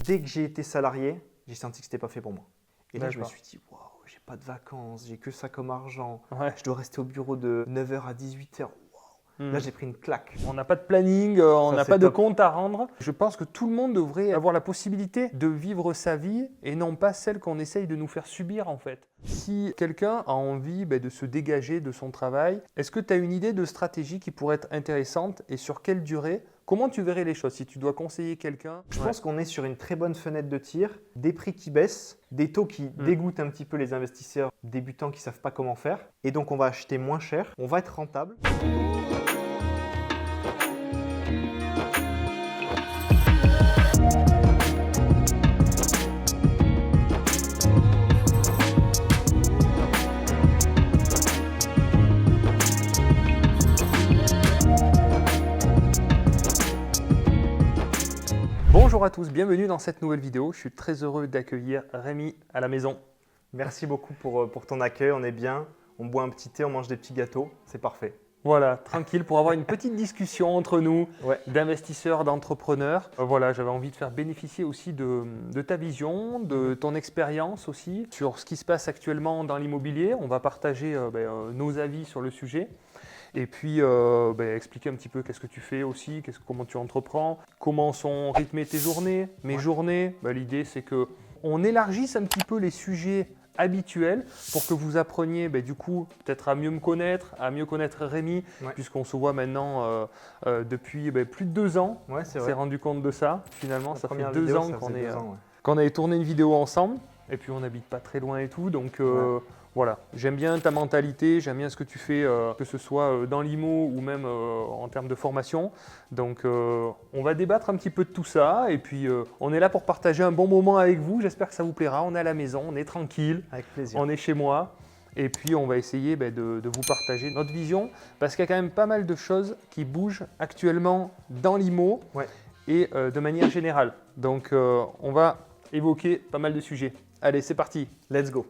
dès que j'ai été salarié, j'ai senti que c'était pas fait pour moi. Et là, je me D'accord. suis dit, waouh, j'ai pas de vacances, j'ai que ça comme argent. Ouais. Je dois rester au bureau de 9h à 18h. Là, j'ai pris une claque. On n'a pas de planning, on Ça, n'a c'est pas de top. compte à rendre. Je pense que tout le monde devrait avoir la possibilité de vivre sa vie et non pas celle qu'on essaye de nous faire subir en fait. Si quelqu'un a envie de se dégager de son travail, est-ce que tu as une idée de stratégie qui pourrait être intéressante et sur quelle durée? Comment tu verrais les choses si tu dois conseiller quelqu'un? Je pense qu'on est sur une très bonne fenêtre de tir, des prix qui baissent, des taux qui dégoûtent un petit peu les investisseurs débutants qui ne savent pas comment faire. Et donc, on va acheter moins cher, on va être rentable. Bonjour à tous, bienvenue dans cette nouvelle vidéo. Je suis très heureux d'accueillir Rémi à la maison. Merci beaucoup pour ton accueil, on est bien. On boit un petit thé, on mange des petits gâteaux, c'est parfait. Voilà, tranquille pour avoir une petite discussion entre nous, d'investisseurs, d'entrepreneurs. Voilà, j'avais envie de faire bénéficier aussi de ta vision, de ton expérience aussi sur ce qui se passe actuellement dans l'immobilier. On va partager nos avis sur le sujet. Et puis expliquer un petit peu qu'est-ce que tu fais aussi, comment tu entreprends, comment sont rythmées tes journées, mes journées. L'idée c'est qu'on élargisse un petit peu les sujets habituels pour que vous appreniez du coup peut-être à mieux me connaître, à mieux connaître Rémi, puisqu'on se voit maintenant depuis plus de 2 ans. Ouais, c'est on vrai. s'est rendu compte de ça. Finalement, ça fait 2 ans qu'on qu'on avait tourné une vidéo ensemble. Et puis on n'habite pas très loin et tout, donc voilà, j'aime bien ta mentalité, j'aime bien ce que tu fais, que ce soit dans l'IMO ou même en termes de formation. Donc on va débattre un petit peu de tout ça et puis on est là pour partager un bon moment avec vous. J'espère que ça vous plaira. On est à la maison, on est tranquille, Avec plaisir. on est chez moi. Et puis on va essayer de vous partager notre vision parce qu'il y a quand même pas mal de choses qui bougent actuellement dans l'IMO et de manière générale. Donc on va évoquer pas mal de sujets. Allez, c'est parti. Let's go.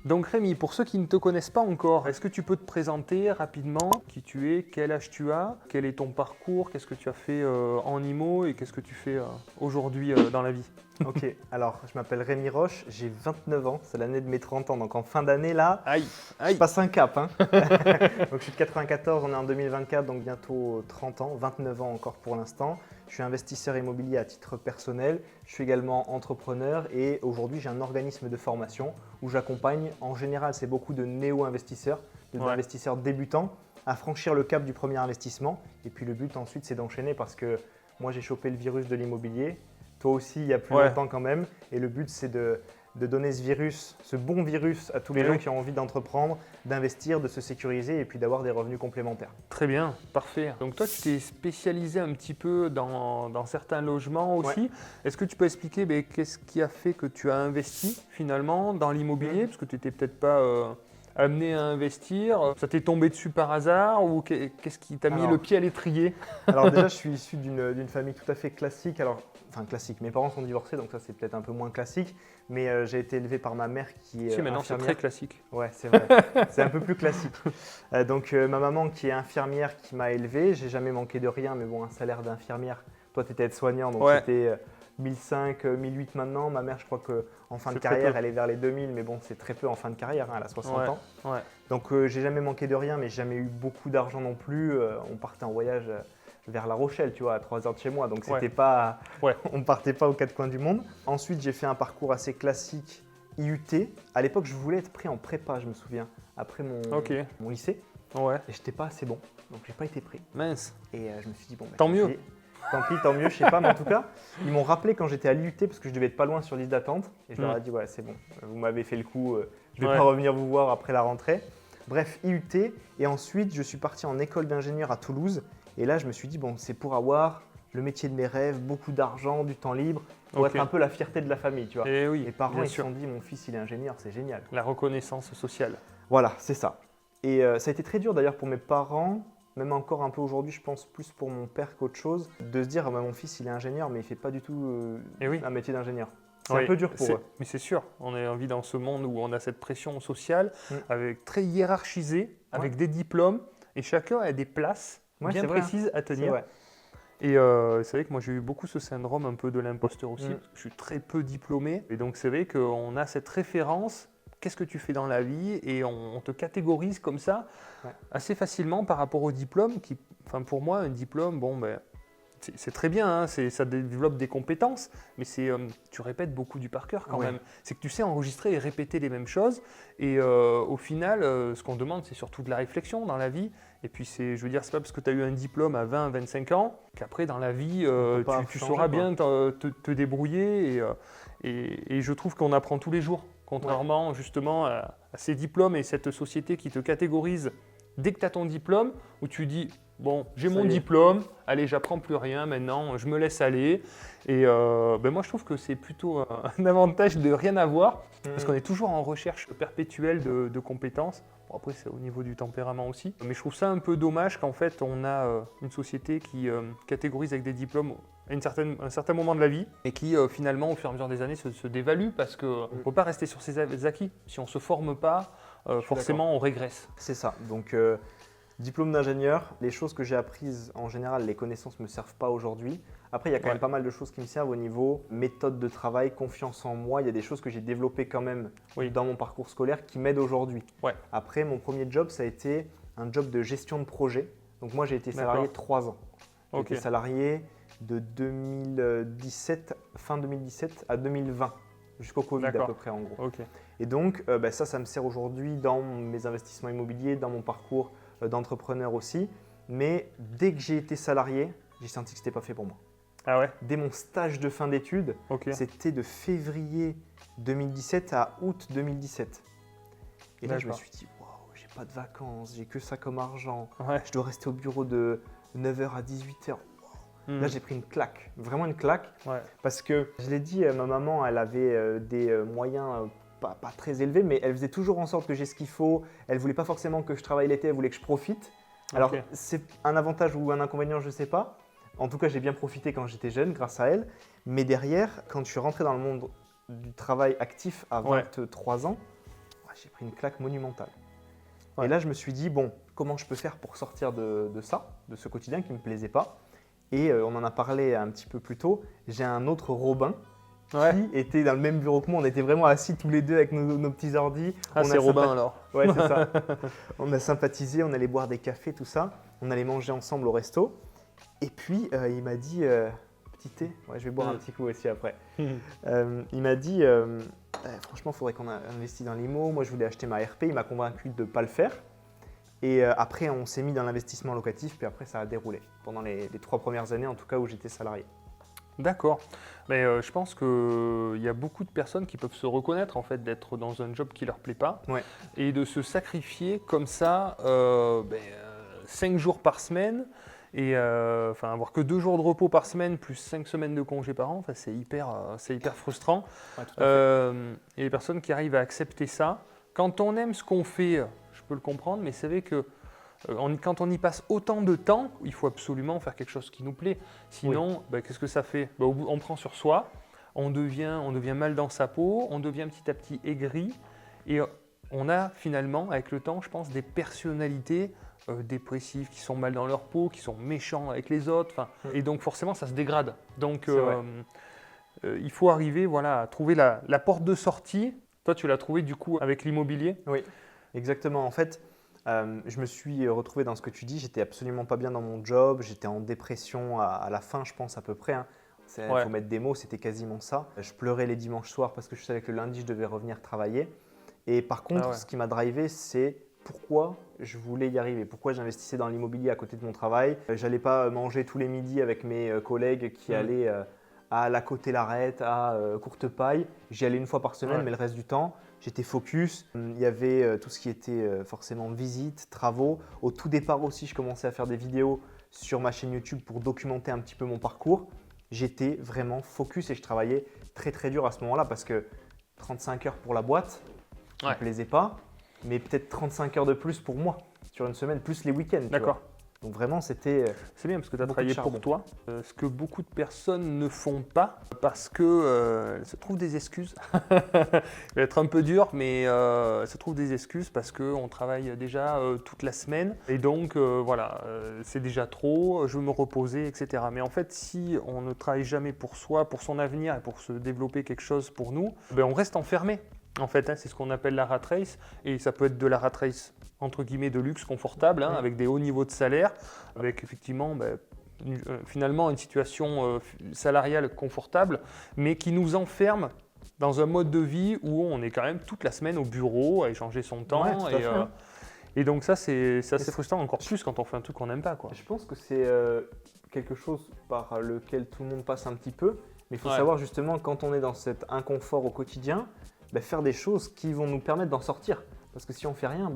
Donc Rémi, pour ceux qui ne te connaissent pas encore, est-ce que tu peux te présenter rapidement qui tu es, quel âge tu as, quel est ton parcours, qu'est-ce que tu as fait en IMO et qu'est-ce que tu fais aujourd'hui dans la vie? Ok, alors je m'appelle Rémi Roche, j'ai 29 ans, c'est l'année de mes 30 ans, donc en fin d'année là, je passe un cap. Donc je suis de 94, on est en 2024, donc bientôt 30 ans, 29 ans encore pour l'instant. Je suis investisseur immobilier à titre personnel, je suis également entrepreneur et aujourd'hui j'ai un organisme de formation où j'accompagne, en général c'est beaucoup de néo-investisseurs, d'investisseurs débutants à franchir le cap du premier investissement. Et puis le but ensuite c'est d'enchaîner parce que moi j'ai chopé le virus de l'immobilier. Toi aussi, il y a plus longtemps quand même. Et le but, c'est de donner ce virus, ce bon virus à tous les gens qui ont envie d'entreprendre, d'investir, de se sécuriser et puis d'avoir des revenus complémentaires. Très bien, parfait. Donc toi, tu t'es spécialisé un petit peu dans certains logements aussi. Est-ce que tu peux expliquer qu'est-ce qui a fait que tu as investi finalement dans l'immobilier? Parce que tu n'étais peut-être pas amené à investir. Ça t'est tombé dessus par hasard ou qu'est-ce qui t'a mis le pied à l'étrier? Alors déjà, je suis issu d'une famille tout à fait classique. Enfin classique, mes parents sont divorcés, donc ça c'est peut-être un peu moins classique. Mais j'ai été élevé par ma mère qui est maintenant c'est très classique. Ouais, c'est vrai. C'est un peu plus classique. Donc ma maman qui est infirmière qui m'a élevé. J'ai jamais manqué de rien, mais bon, un salaire d'infirmière. Toi, tu étais aide-soignant, donc c'était 1005, 1008 maintenant. Ma mère, je crois qu'en fin de carrière, elle est vers les 2000, mais bon, c'est très peu en fin de carrière, elle a 60 ans. Donc j'ai jamais manqué de rien, mais jamais eu beaucoup d'argent non plus. On partait en voyage vers La Rochelle, tu vois, à 3 heures de chez moi. Donc c'était pas, on ne partait pas aux 4 coins du monde. Ensuite, j'ai fait un parcours assez classique IUT. À l'époque, je voulais être pris en prépa, je me souviens, après mon lycée. Et je n'étais pas assez bon, donc j'ai pas été pris. Mince. Et je me suis dit, bon, tant mieux. Tant pis, tant mieux, je sais pas, mais en tout cas, ils m'ont rappelé quand j'étais à l'IUT parce que je devais être pas loin sur liste d'attente. Et je leur ai dit, ouais, c'est bon, vous m'avez fait le coup, je ne vais pas revenir vous voir après la rentrée. Bref, IUT. Et ensuite, je suis parti en école d'ingénieur à Toulouse. Et là, je me suis dit, bon, c'est pour avoir le métier de mes rêves, beaucoup d'argent, du temps libre, pour être un peu la fierté de la famille, tu vois. Et oui, les parents, ils se sont dit, mon fils, il est ingénieur, c'est génial. La reconnaissance sociale. Voilà, c'est ça. Et ça a été très dur d'ailleurs pour mes parents, même encore un peu aujourd'hui, je pense plus pour mon père qu'autre chose, de se dire, mon fils, il est ingénieur, mais il ne fait pas du tout un métier d'ingénieur. C'est un peu dur pour eux. Mais c'est sûr, on est envie dans ce monde où on a cette pression sociale, avec très hiérarchisée, avec des diplômes, et chacun a des places bien précises à tenir. Et c'est vrai que moi j'ai eu beaucoup ce syndrome un peu de l'imposteur aussi, parce que je suis très peu diplômé. Et donc c'est vrai qu'on a cette référence, qu'est-ce que tu fais dans la vie, et on te catégorise comme ça assez facilement par rapport au diplôme. Pour moi, un diplôme, c'est très bien, hein, ça développe des compétences, mais tu répètes beaucoup du par cœur quand même. C'est que tu sais enregistrer et répéter les mêmes choses. Et au final, ce qu'on demande, c'est surtout de la réflexion dans la vie. Et puis, c'est pas parce que tu as eu un diplôme à 20, 25 ans qu'après, dans la vie, tu sauras bien te débrouiller. Et je trouve qu'on apprend tous les jours, contrairement justement à ces diplômes et cette société qui te catégorise dès que tu as ton diplôme, où tu dis « Bon, j'ai mon diplôme, allez, j'apprends plus rien maintenant, je me laisse aller. » Et moi, je trouve que c'est plutôt un avantage de rien avoir, parce qu'on est toujours en recherche perpétuelle de compétences. Bon, après, c'est au niveau du tempérament aussi. Mais je trouve ça un peu dommage qu'en fait, on a une société qui catégorise avec des diplômes à un certain moment de la vie et qui, finalement, au fur et à mesure des années, se dévalue parce qu'on ne peut pas rester sur ses acquis. Si on ne se forme pas, forcément, on régresse. C'est ça. Donc, diplôme d'ingénieur, les choses que j'ai apprises, en général, les connaissances ne me servent pas aujourd'hui. Après, il y a quand même pas mal de choses qui me servent au niveau méthode de travail, confiance en moi. Il y a des choses que j'ai développées quand même dans mon parcours scolaire qui m'aident aujourd'hui. Après, mon premier job, ça a été un job de gestion de projet. Donc moi, j'ai été salarié 3 ans. J'ai été salarié de 2017, fin 2017 à 2020, jusqu'au Covid à peu près en gros. Et donc, ça me sert aujourd'hui dans mes investissements immobiliers, dans mon parcours d'entrepreneur aussi. Mais dès que j'ai été salarié, j'ai senti que ce n'était pas fait pour moi. Ah ouais. Dès mon stage de fin d'études, c'était de février 2017 à août 2017. Et là, je me suis dit, waouh, j'ai pas de vacances, j'ai que ça comme argent. Je dois rester au bureau de 9h à 18h. Là, j'ai pris une claque, vraiment une claque. Parce que, je l'ai dit, ma maman, elle avait des moyens pas très élevés, mais elle faisait toujours en sorte que j'ai ce qu'il faut. Elle ne voulait pas forcément que je travaille l'été, elle voulait que je profite. Alors, c'est un avantage ou un inconvénient, je ne sais pas. En tout cas, j'ai bien profité quand j'étais jeune grâce à elle. Mais derrière, quand je suis rentré dans le monde du travail actif à 23 ans, j'ai pris une claque monumentale. Et là, je me suis dit, bon, comment je peux faire pour sortir de ça, de ce quotidien qui ne me plaisait pas. Et on en a parlé un petit peu plus tôt. J'ai un autre Robin qui était dans le même bureau que moi. On était vraiment assis tous les deux avec nos petits ordis. C'est Robin alors. Ouais, c'est ça. On a sympathisé, on allait boire des cafés, tout ça. On allait manger ensemble au resto. Et puis, il m'a dit, petit thé, je vais boire un petit coup aussi après. Il m'a dit, franchement, il faudrait qu'on investisse dans l'IMO. Moi, je voulais acheter ma RP. Il m'a convaincu de ne pas le faire. Et après, on s'est mis dans l'investissement locatif. Puis après, ça a déroulé pendant les 3 premières années, en tout cas, où j'étais salarié. D'accord. Mais je pense qu'il y a beaucoup de personnes qui peuvent se reconnaître en fait d'être dans un job qui ne leur plaît pas et de se sacrifier comme ça 5 jours par semaine et avoir que 2 jours de repos par semaine plus 5 semaines de congés par an, c'est hyper frustrant. Et les personnes qui arrivent à accepter ça, quand on aime ce qu'on fait, je peux le comprendre, mais c'est vrai que quand on y passe autant de temps, il faut absolument faire quelque chose qui nous plaît. Sinon, qu'est-ce que ça fait ? On prend sur soi, on devient mal dans sa peau, on devient petit à petit aigri et on a finalement, avec le temps, je pense, des personnalités dépressives qui sont mal dans leur peau, qui sont méchants avec les autres. Et donc forcément, ça se dégrade. Donc il faut arriver à trouver la porte de sortie. Toi, tu l'as trouvé du coup avec l'immobilier ? Oui, exactement. En fait, je me suis retrouvé dans ce que tu dis. J'étais absolument pas bien dans mon job. J'étais en dépression à la fin, je pense, à peu près. Il faut mettre des mots, c'était quasiment ça. Je pleurais les dimanches soirs parce que je savais que le lundi, je devais revenir travailler. Et par contre, ce qui m'a drivé, c'est pourquoi je voulais y arriver, pourquoi j'investissais dans l'immobilier à côté de mon travail. Je n'allais pas manger tous les midis avec mes collègues qui allaient à la Côte-et-Larette, à Courtepaille. J'y allais une fois par semaine, mais le reste du temps, j'étais focus. Il y avait tout ce qui était forcément visites, travaux. Au tout départ aussi, je commençais à faire des vidéos sur ma chaîne YouTube pour documenter un petit peu mon parcours. J'étais vraiment focus et je travaillais très très dur à ce moment-là parce que 35 heures pour la boîte, ça ne me plaisait pas, mais peut-être 35 heures de plus pour moi sur une semaine, plus les week-ends. D'accord. Donc vraiment, c'était C'est bien parce que tu as beaucoup de travaillé charbon. pour toi, ce que beaucoup de personnes ne font pas parce qu'elles se trouvent des excuses. Je vais être un peu dur, mais elles se trouvent des excuses parce qu'on travaille déjà toute la semaine et donc voilà, c'est déjà trop, je veux me reposer, etc. Mais en fait, si on ne travaille jamais pour soi, pour son avenir et pour se développer quelque chose pour nous, ben on reste enfermé. En fait, hein, c'est ce qu'on appelle la rat race et ça peut être de la rat race entre guillemets de luxe confortable, hein, avec des hauts niveaux de salaire, avec effectivement finalement une situation salariale confortable, mais qui nous enferme dans un mode de vie où on est quand même toute la semaine au bureau à échanger son temps. Ouais, tout à fait, hein. Et donc ça, c'est assez frustrant encore plus quand on fait un truc qu'on n'aime pas, quoi. Je pense que c'est quelque chose par lequel tout le monde passe un petit peu, mais il faut Ouais. savoir justement quand on est dans cet inconfort au quotidien, faire des choses qui vont nous permettre d'en sortir. Parce que si on fait rien,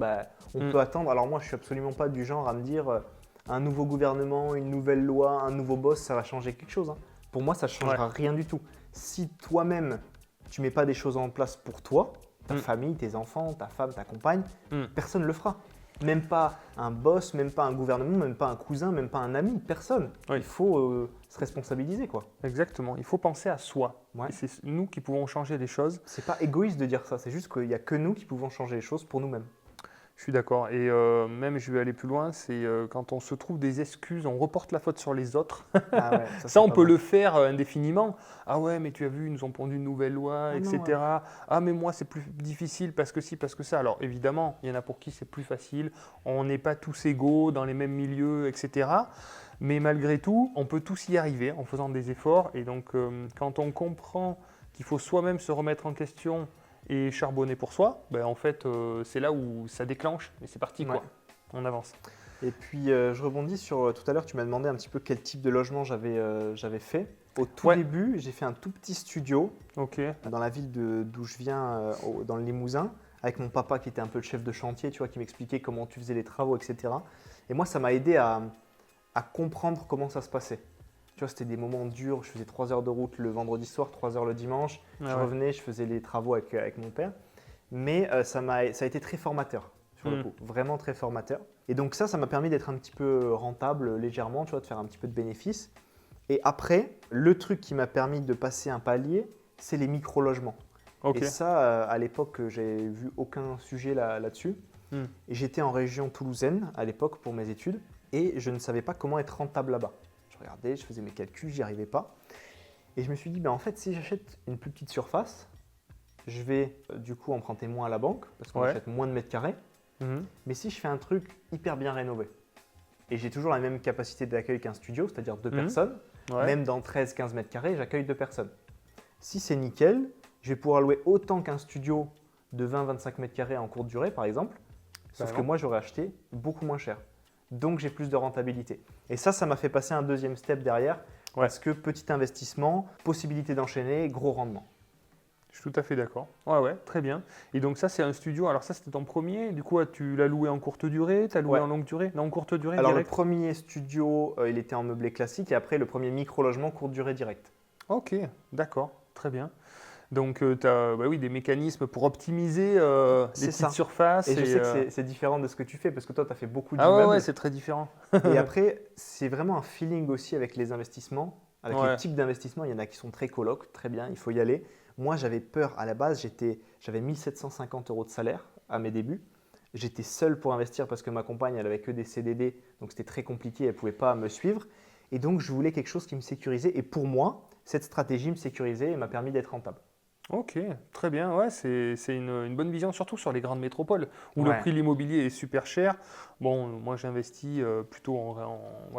on peut attendre. Alors moi, je suis absolument pas du genre à me dire un nouveau gouvernement, une nouvelle loi, un nouveau boss, ça va changer quelque chose, hein. Pour moi, ça ne changera rien du tout. Si toi-même, tu mets pas des choses en place pour toi, ta famille, tes enfants, ta femme, ta compagne, personne ne le fera. Même pas un boss, même pas un gouvernement, même pas un cousin, même pas un ami, personne. Oui. Il faut se responsabiliser, quoi. Exactement, il faut penser à soi. Ouais. Et c'est nous qui pouvons changer les choses. C'est pas égoïste de dire ça, c'est juste qu'il n'y a que nous qui pouvons changer les choses pour nous-mêmes. Je suis d'accord. Et même, je vais aller plus loin, c'est quand on se trouve des excuses, on reporte la faute sur les autres. Ah ouais, Ça, on peut le faire indéfiniment. Ah ouais, mais tu as vu, ils nous ont pondu une nouvelle loi, etc. non, ouais. Ah, mais moi, c'est plus difficile parce que si, parce que ça. Alors, évidemment, il y en a pour qui c'est plus facile. On n'est pas tous égaux dans les mêmes milieux, etc. Mais malgré tout, on peut tous y arriver en faisant des efforts. Et donc, quand on comprend qu'il faut soi-même se remettre en question et charbonner pour soi, en fait, c'est là où ça déclenche et c'est parti, quoi. On avance. Et puis, je rebondis sur tout à l'heure, tu m'as demandé un petit peu quel type de logement j'avais fait. Au tout début, j'ai fait un tout petit studio dans la ville d'où je viens, dans le Limousin, avec mon papa qui était un peu le chef de chantier, tu vois, qui m'expliquait comment tu faisais les travaux, etc. Et moi, ça m'a aidé à comprendre comment ça se passait. Tu vois, c'était des moments durs, je faisais 3 heures de route le vendredi soir, 3 heures le dimanche, je revenais, je faisais les travaux avec mon père. Mais ça a été très formateur, sur le coup, vraiment très formateur. Et donc ça m'a permis d'être un petit peu rentable légèrement, tu vois, de faire un petit peu de bénéfices. Et après, le truc qui m'a permis de passer un palier, c'est les micro-logements. Et ça, à l'époque, j'avais vu aucun sujet là-dessus. Et j'étais en région toulousaine à l'époque pour mes études et je ne savais pas comment être rentable là-bas. Je regardais, je faisais mes calculs, j'y arrivais pas. Et je me suis dit, en fait, si j'achète une plus petite surface, je vais du coup emprunter moins à la banque parce qu'on achète moins de mètres carrés. Mais si je fais un truc hyper bien rénové et j'ai toujours la même capacité d'accueil qu'un studio, c'est-à-dire 2 personnes, même dans 13-15 mètres carrés, j'accueille 2 personnes. Si c'est nickel, je vais pouvoir louer autant qu'un studio de 20-25 mètres carrés en courte durée, par exemple, sauf que moi, j'aurais acheté beaucoup moins cher. Donc, j'ai plus de rentabilité. Et ça m'a fait passer un deuxième step derrière parce que petit investissement, possibilité d'enchaîner, gros rendement. Je suis tout à fait d'accord. Ouais, très bien. Et donc ça, c'est un studio. Alors ça, c'était ton premier. Du coup, tu l'as loué en courte durée, tu as loué en longue durée? Non, en courte durée. Alors direct. le premier studio, il était en meublé classique et après le premier micro-logement courte durée directe. Ok, d'accord, très bien. Donc tu as des mécanismes pour optimiser les petites surfaces. Et je sais que c'est différent de ce que tu fais parce que toi, tu as fait beaucoup d'immeubles. d'immeubles. Ah ouais, c'est très différent. Et après, c'est vraiment un feeling aussi avec les investissements. Avec les types d'investissements, il y en a qui sont très colocs, très bien, il faut y aller. Moi, j'avais peur à la base, j'avais 1 750 € de salaire à mes débuts. J'étais seul pour investir parce que ma compagne, elle avait que des CDD, donc c'était très compliqué, elle ne pouvait pas me suivre. Et donc, je voulais quelque chose qui me sécurisait. Et pour moi, cette stratégie me sécurisait et m'a permis d'être rentable. Ok, très bien. Ouais, c'est une bonne vision, surtout sur les grandes métropoles où le prix de l'immobilier est super cher. Bon, moi, j'investis plutôt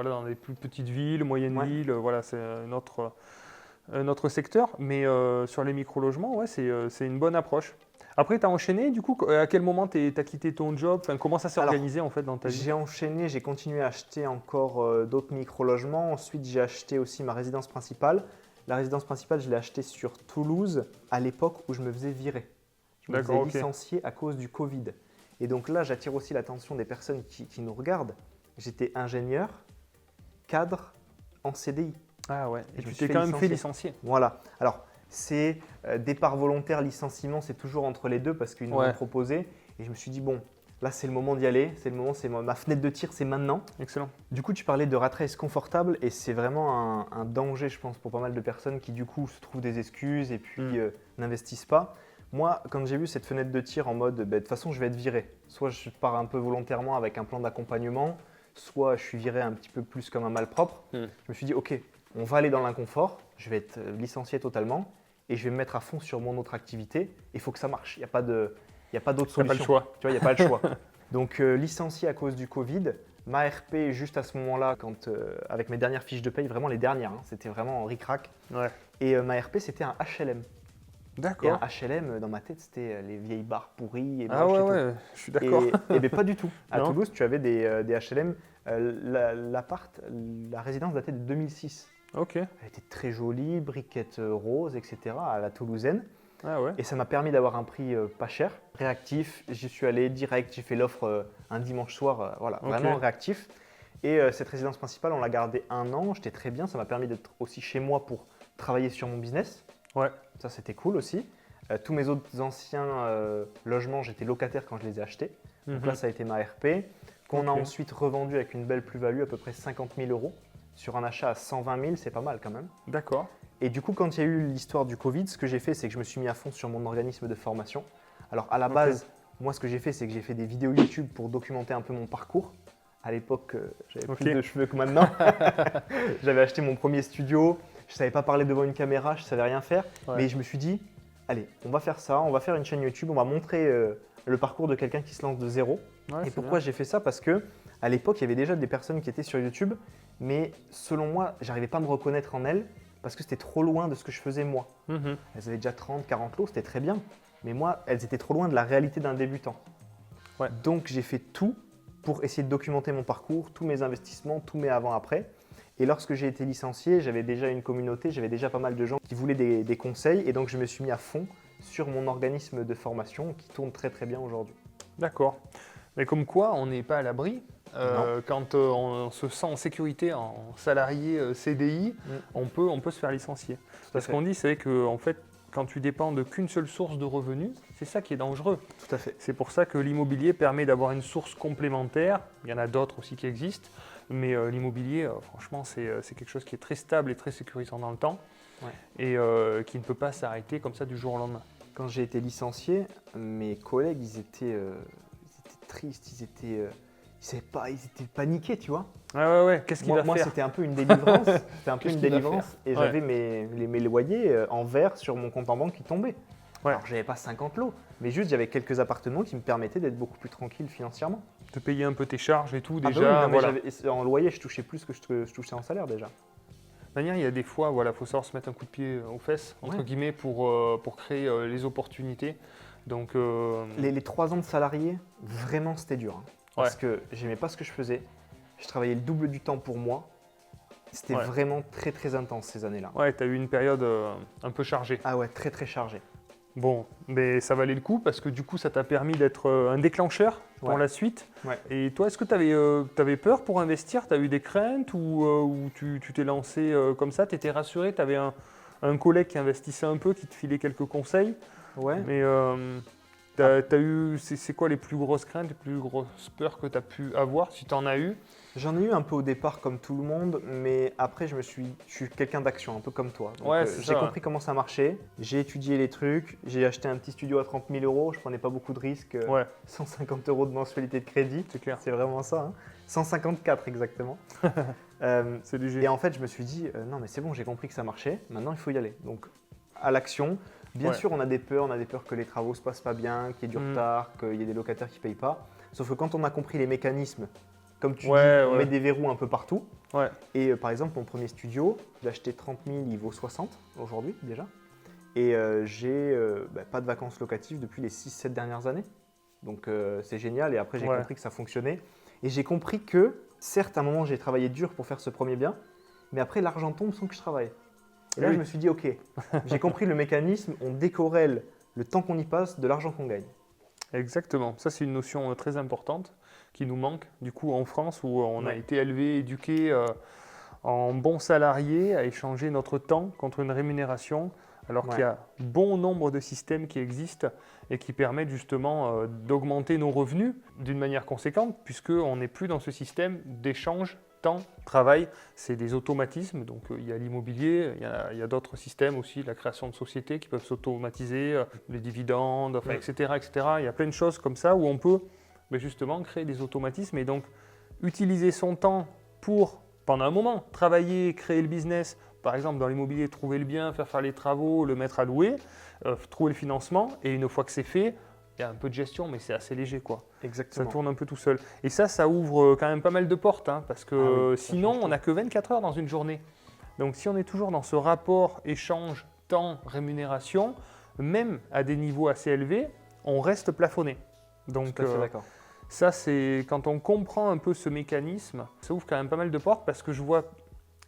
dans des plus petites villes, moyennes villes. Voilà, c'est un autre secteur. Mais sur les micro-logements, c'est une bonne approche. Après, tu as enchaîné, du coup, à quel moment tu as quitté ton job? Comment ça s'est organisé en fait dans ta vie? J'ai enchaîné, j'ai continué à acheter encore d'autres micro-logements. Ensuite, j'ai acheté aussi ma résidence principale. La résidence principale, je l'ai achetée sur Toulouse à l'époque où je me faisais virer. Je me faisais licencier à cause du Covid. Et donc là, j'attire aussi l'attention des personnes qui nous regardent. J'étais ingénieur, cadre en CDI. Ah ouais, et tu t'es quand même fait licencier. Voilà. Alors, c'est départ volontaire, licenciement, c'est toujours entre les deux parce qu'ils nous ont proposé. Et je me suis dit, bon, là c'est le moment d'y aller, c'est le moment, c'est ma fenêtre de tir, c'est maintenant. Excellent. Du coup, tu parlais de rat race confortable et c'est vraiment un danger, je pense, pour pas mal de personnes qui du coup se trouvent des excuses et puis n'investissent pas. Moi, quand j'ai vu cette fenêtre de tir en mode, de toute façon, je vais être viré. Soit je pars un peu volontairement avec un plan d'accompagnement, soit je suis viré un petit peu plus comme un malpropre. Je me suis dit, ok, on va aller dans l'inconfort, je vais être licencié totalement et je vais me mettre à fond sur mon autre activité. Il faut que ça marche, il n'y a pas d'autre solution. Il n'y a pas le choix. Tu vois, il n'y a pas le choix. Donc, licencié à cause du Covid, ma RP juste à ce moment-là, avec mes dernières fiches de paye, vraiment les dernières, c'était vraiment en ric-rac. Ouais. Et ma RP, c'était un HLM. D'accord. Et un HLM, dans ma tête, c'était les vieilles bars pourries et Ah moches ouais, je suis d'accord. Et ben pas du tout. À Non. Toulouse, tu avais des HLM. La résidence datait de 2006. Ok. Elle était très jolie, briquettes roses, etc. à la toulousaine. Ah ouais. Et ça m'a permis d'avoir un prix pas cher, réactif. J'y suis allé direct, j'ai fait l'offre un dimanche soir, vraiment réactif. Et cette résidence principale, on l'a gardée 1 an, j'étais très bien. Ça m'a permis d'être aussi chez moi pour travailler sur mon business. Ouais. Ça, c'était cool aussi. Tous mes autres anciens logements, j'étais locataire quand je les ai achetés. Donc là, ça a été ma RP, qu'on a ensuite revendu avec une belle plus-value, à peu près 50 000 euros. Sur un achat à 120 000, c'est pas mal quand même. D'accord. Et du coup, quand il y a eu l'histoire du Covid, ce que j'ai fait, c'est que je me suis mis à fond sur mon organisme de formation. Alors à la base, moi, ce que j'ai fait, c'est que j'ai fait des vidéos YouTube pour documenter un peu mon parcours. À l'époque, j'avais plus de cheveux que maintenant. J'avais acheté mon premier studio. Je ne savais pas parler devant une caméra, je ne savais rien faire. Mais je me suis dit, allez, on va faire ça, on va faire une chaîne YouTube, on va montrer le parcours de quelqu'un qui se lance de zéro. Et pourquoi j'ai fait ça? Parce que à l'époque, il y avait déjà des personnes qui étaient sur YouTube, mais selon moi, j'arrivais pas à me reconnaître en elles parce que c'était trop loin de ce que je faisais moi. Elles avaient déjà 30, 40 lots, c'était très bien. Mais moi, elles étaient trop loin de la réalité d'un débutant. Donc j'ai fait tout pour essayer de documenter mon parcours, tous mes investissements, tous mes avant-après. Et lorsque j'ai été licencié, j'avais déjà une communauté, j'avais déjà pas mal de gens qui voulaient des conseils. Et donc je me suis mis à fond sur mon organisme de formation qui tourne très très bien aujourd'hui. D'accord. Mais comme quoi, on n'est pas à l'abri. Quand on se sent en sécurité, en salarié CDI, on peut se faire licencier. Ce qu'on dit, c'est que en fait, quand tu dépends de qu'une seule source de revenus, c'est ça qui est dangereux. Tout à fait. C'est pour ça que l'immobilier permet d'avoir une source complémentaire. Il y en a d'autres aussi qui existent, mais l'immobilier, franchement, c'est quelque chose qui est très stable et très sécurisant dans le temps et qui ne peut pas s'arrêter comme ça du jour au lendemain. Quand j'ai été licencié, mes collègues, ils étaient tristes, ils étaient paniqués, tu vois. Ouais. Qu'est-ce qu'il va faire? Moi, c'était un peu une délivrance. Et j'avais mes loyers en vert sur mon compte en banque qui tombaient. Alors, je n'avais pas 50 lots, mais juste j'avais quelques appartements qui me permettaient d'être beaucoup plus tranquille financièrement. De payer un peu tes charges et tout déjà. En loyer, je touchais plus que je touchais en salaire déjà. De manière, il y a des fois, il faut savoir se mettre un coup de pied aux fesses, entre guillemets, pour créer les opportunités. Donc, les 3 ans de salarié, vraiment, c'était dur. Parce que j'aimais pas ce que je faisais. Je travaillais le double du temps pour moi. C'était vraiment très, très intense ces années-là. Ouais, tu as eu une période un peu chargée. Ah ouais, très, très chargée. Bon, mais ça valait le coup parce que du coup, ça t'a permis d'être un déclencheur pour la suite. Et toi, est-ce que tu avais peur pour investir? Tu as eu des craintes ou tu t'es lancé comme ça? Tu étais rassuré? Tu avais un collègue qui investissait un peu, qui te filait quelques conseils? Ouais. Mais c'est quoi les plus grosses craintes, les plus grosses peurs que tu as pu avoir, si tu en as eu? J'en ai eu un peu au départ comme tout le monde, mais après je suis quelqu'un d'action, un peu comme toi. J'ai compris comment ça marchait, j'ai étudié les trucs, j'ai acheté un petit studio à 30 000 euros, je prenais pas beaucoup de risques, 150 euros de mensualité de crédit, c'est clair. C'est vraiment ça, 154 exactement. C'est léger. Et en fait je me suis dit, non mais c'est bon, j'ai compris que ça marchait, maintenant il faut y aller. Donc à l'action. Bien sûr, on a des peurs que les travaux se passent pas bien, qu'il y ait du retard, qu'il y ait des locataires qui ne payent pas. Sauf que quand on a compris les mécanismes, comme tu dis, on met des verrous un peu partout. Et par exemple, mon premier studio, je l'ai acheté 30 000, il vaut 60 aujourd'hui déjà. Et j'ai pas de vacances locatives depuis les 6-7 dernières années. Donc c'est génial. Et après, j'ai compris que ça fonctionnait. Et j'ai compris que, certes, à un moment, j'ai travaillé dur pour faire ce premier bien, mais après, l'argent tombe sans que je travaille. Et là, je me suis dit, ok, j'ai compris le mécanisme, on décorrèle le temps qu'on y passe de l'argent qu'on gagne. Exactement, ça c'est une notion très importante qui nous manque du coup en France où on a été élevé, éduqué en bons salariés à échanger notre temps contre une rémunération alors qu'il y a bon nombre de systèmes qui existent et qui permettent justement d'augmenter nos revenus d'une manière conséquente, puisqu'on n'est plus dans ce système d'échange temps-travail. C'est des automatismes, donc il y a l'immobilier, il y a d'autres systèmes aussi, la création de sociétés qui peuvent s'automatiser, les dividendes, enfin, etc., etc. Il y a plein de choses comme ça où on peut justement créer des automatismes et donc utiliser son temps pour, pendant un moment, travailler, créer le business. Par exemple, dans l'immobilier, trouver le bien, faire les travaux, le mettre à louer, trouver le financement. Et une fois que c'est fait, il y a un peu de gestion, mais c'est assez léger, quoi. Exactement. Ça tourne un peu tout seul. Et ça ouvre quand même pas mal de portes, hein, parce que sinon, on n'a que 24 heures dans une journée. Donc, si on est toujours dans ce rapport échange, temps, rémunération, même à des niveaux assez élevés, on reste plafonné. Donc, tout à fait d'accord. Ça, c'est quand on comprend un peu ce mécanisme, ça ouvre quand même pas mal de portes parce que je vois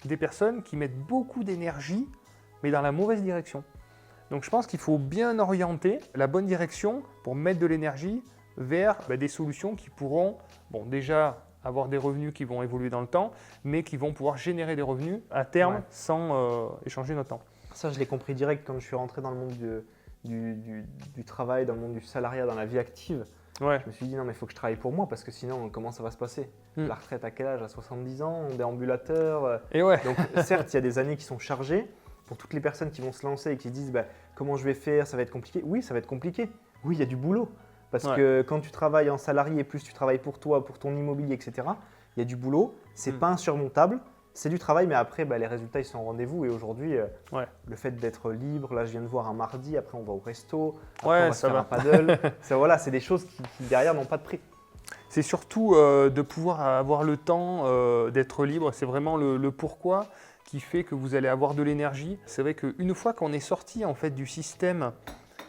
des personnes qui mettent beaucoup d'énergie, mais dans la mauvaise direction. Donc je pense qu'il faut bien orienter la bonne direction pour mettre de l'énergie vers des solutions qui pourront, déjà avoir des revenus qui vont évoluer dans le temps, mais qui vont pouvoir générer des revenus à terme sans échanger notre temps. Ça, je l'ai compris direct quand je suis rentré dans le monde du travail, dans le monde du salariat, dans la vie active. Je me suis dit non mais il faut que je travaille pour moi parce que sinon comment ça va se passer La retraite à quel âge? À 70 ans, on déambulateur. Donc certes il y a des années qui sont chargées pour toutes les personnes qui vont se lancer et qui se disent comment je vais faire, ça va être compliqué. Oui, ça va être compliqué. Oui, il y a du boulot. Parce que quand tu travailles en salarié, plus tu travailles pour toi, pour ton immobilier, etc., il y a du boulot. C'est pas insurmontable. C'est du travail, mais après, les résultats, ils sont au rendez-vous. Et aujourd'hui, le fait d'être libre, là, je viens de voir un mardi, après, on va au resto, après, on va se faire un paddle. C'est des choses qui, derrière, n'ont pas de prix. C'est surtout de pouvoir avoir le temps d'être libre. C'est vraiment le pourquoi qui fait que vous allez avoir de l'énergie. C'est vrai qu'une fois qu'on est sorti en fait, du système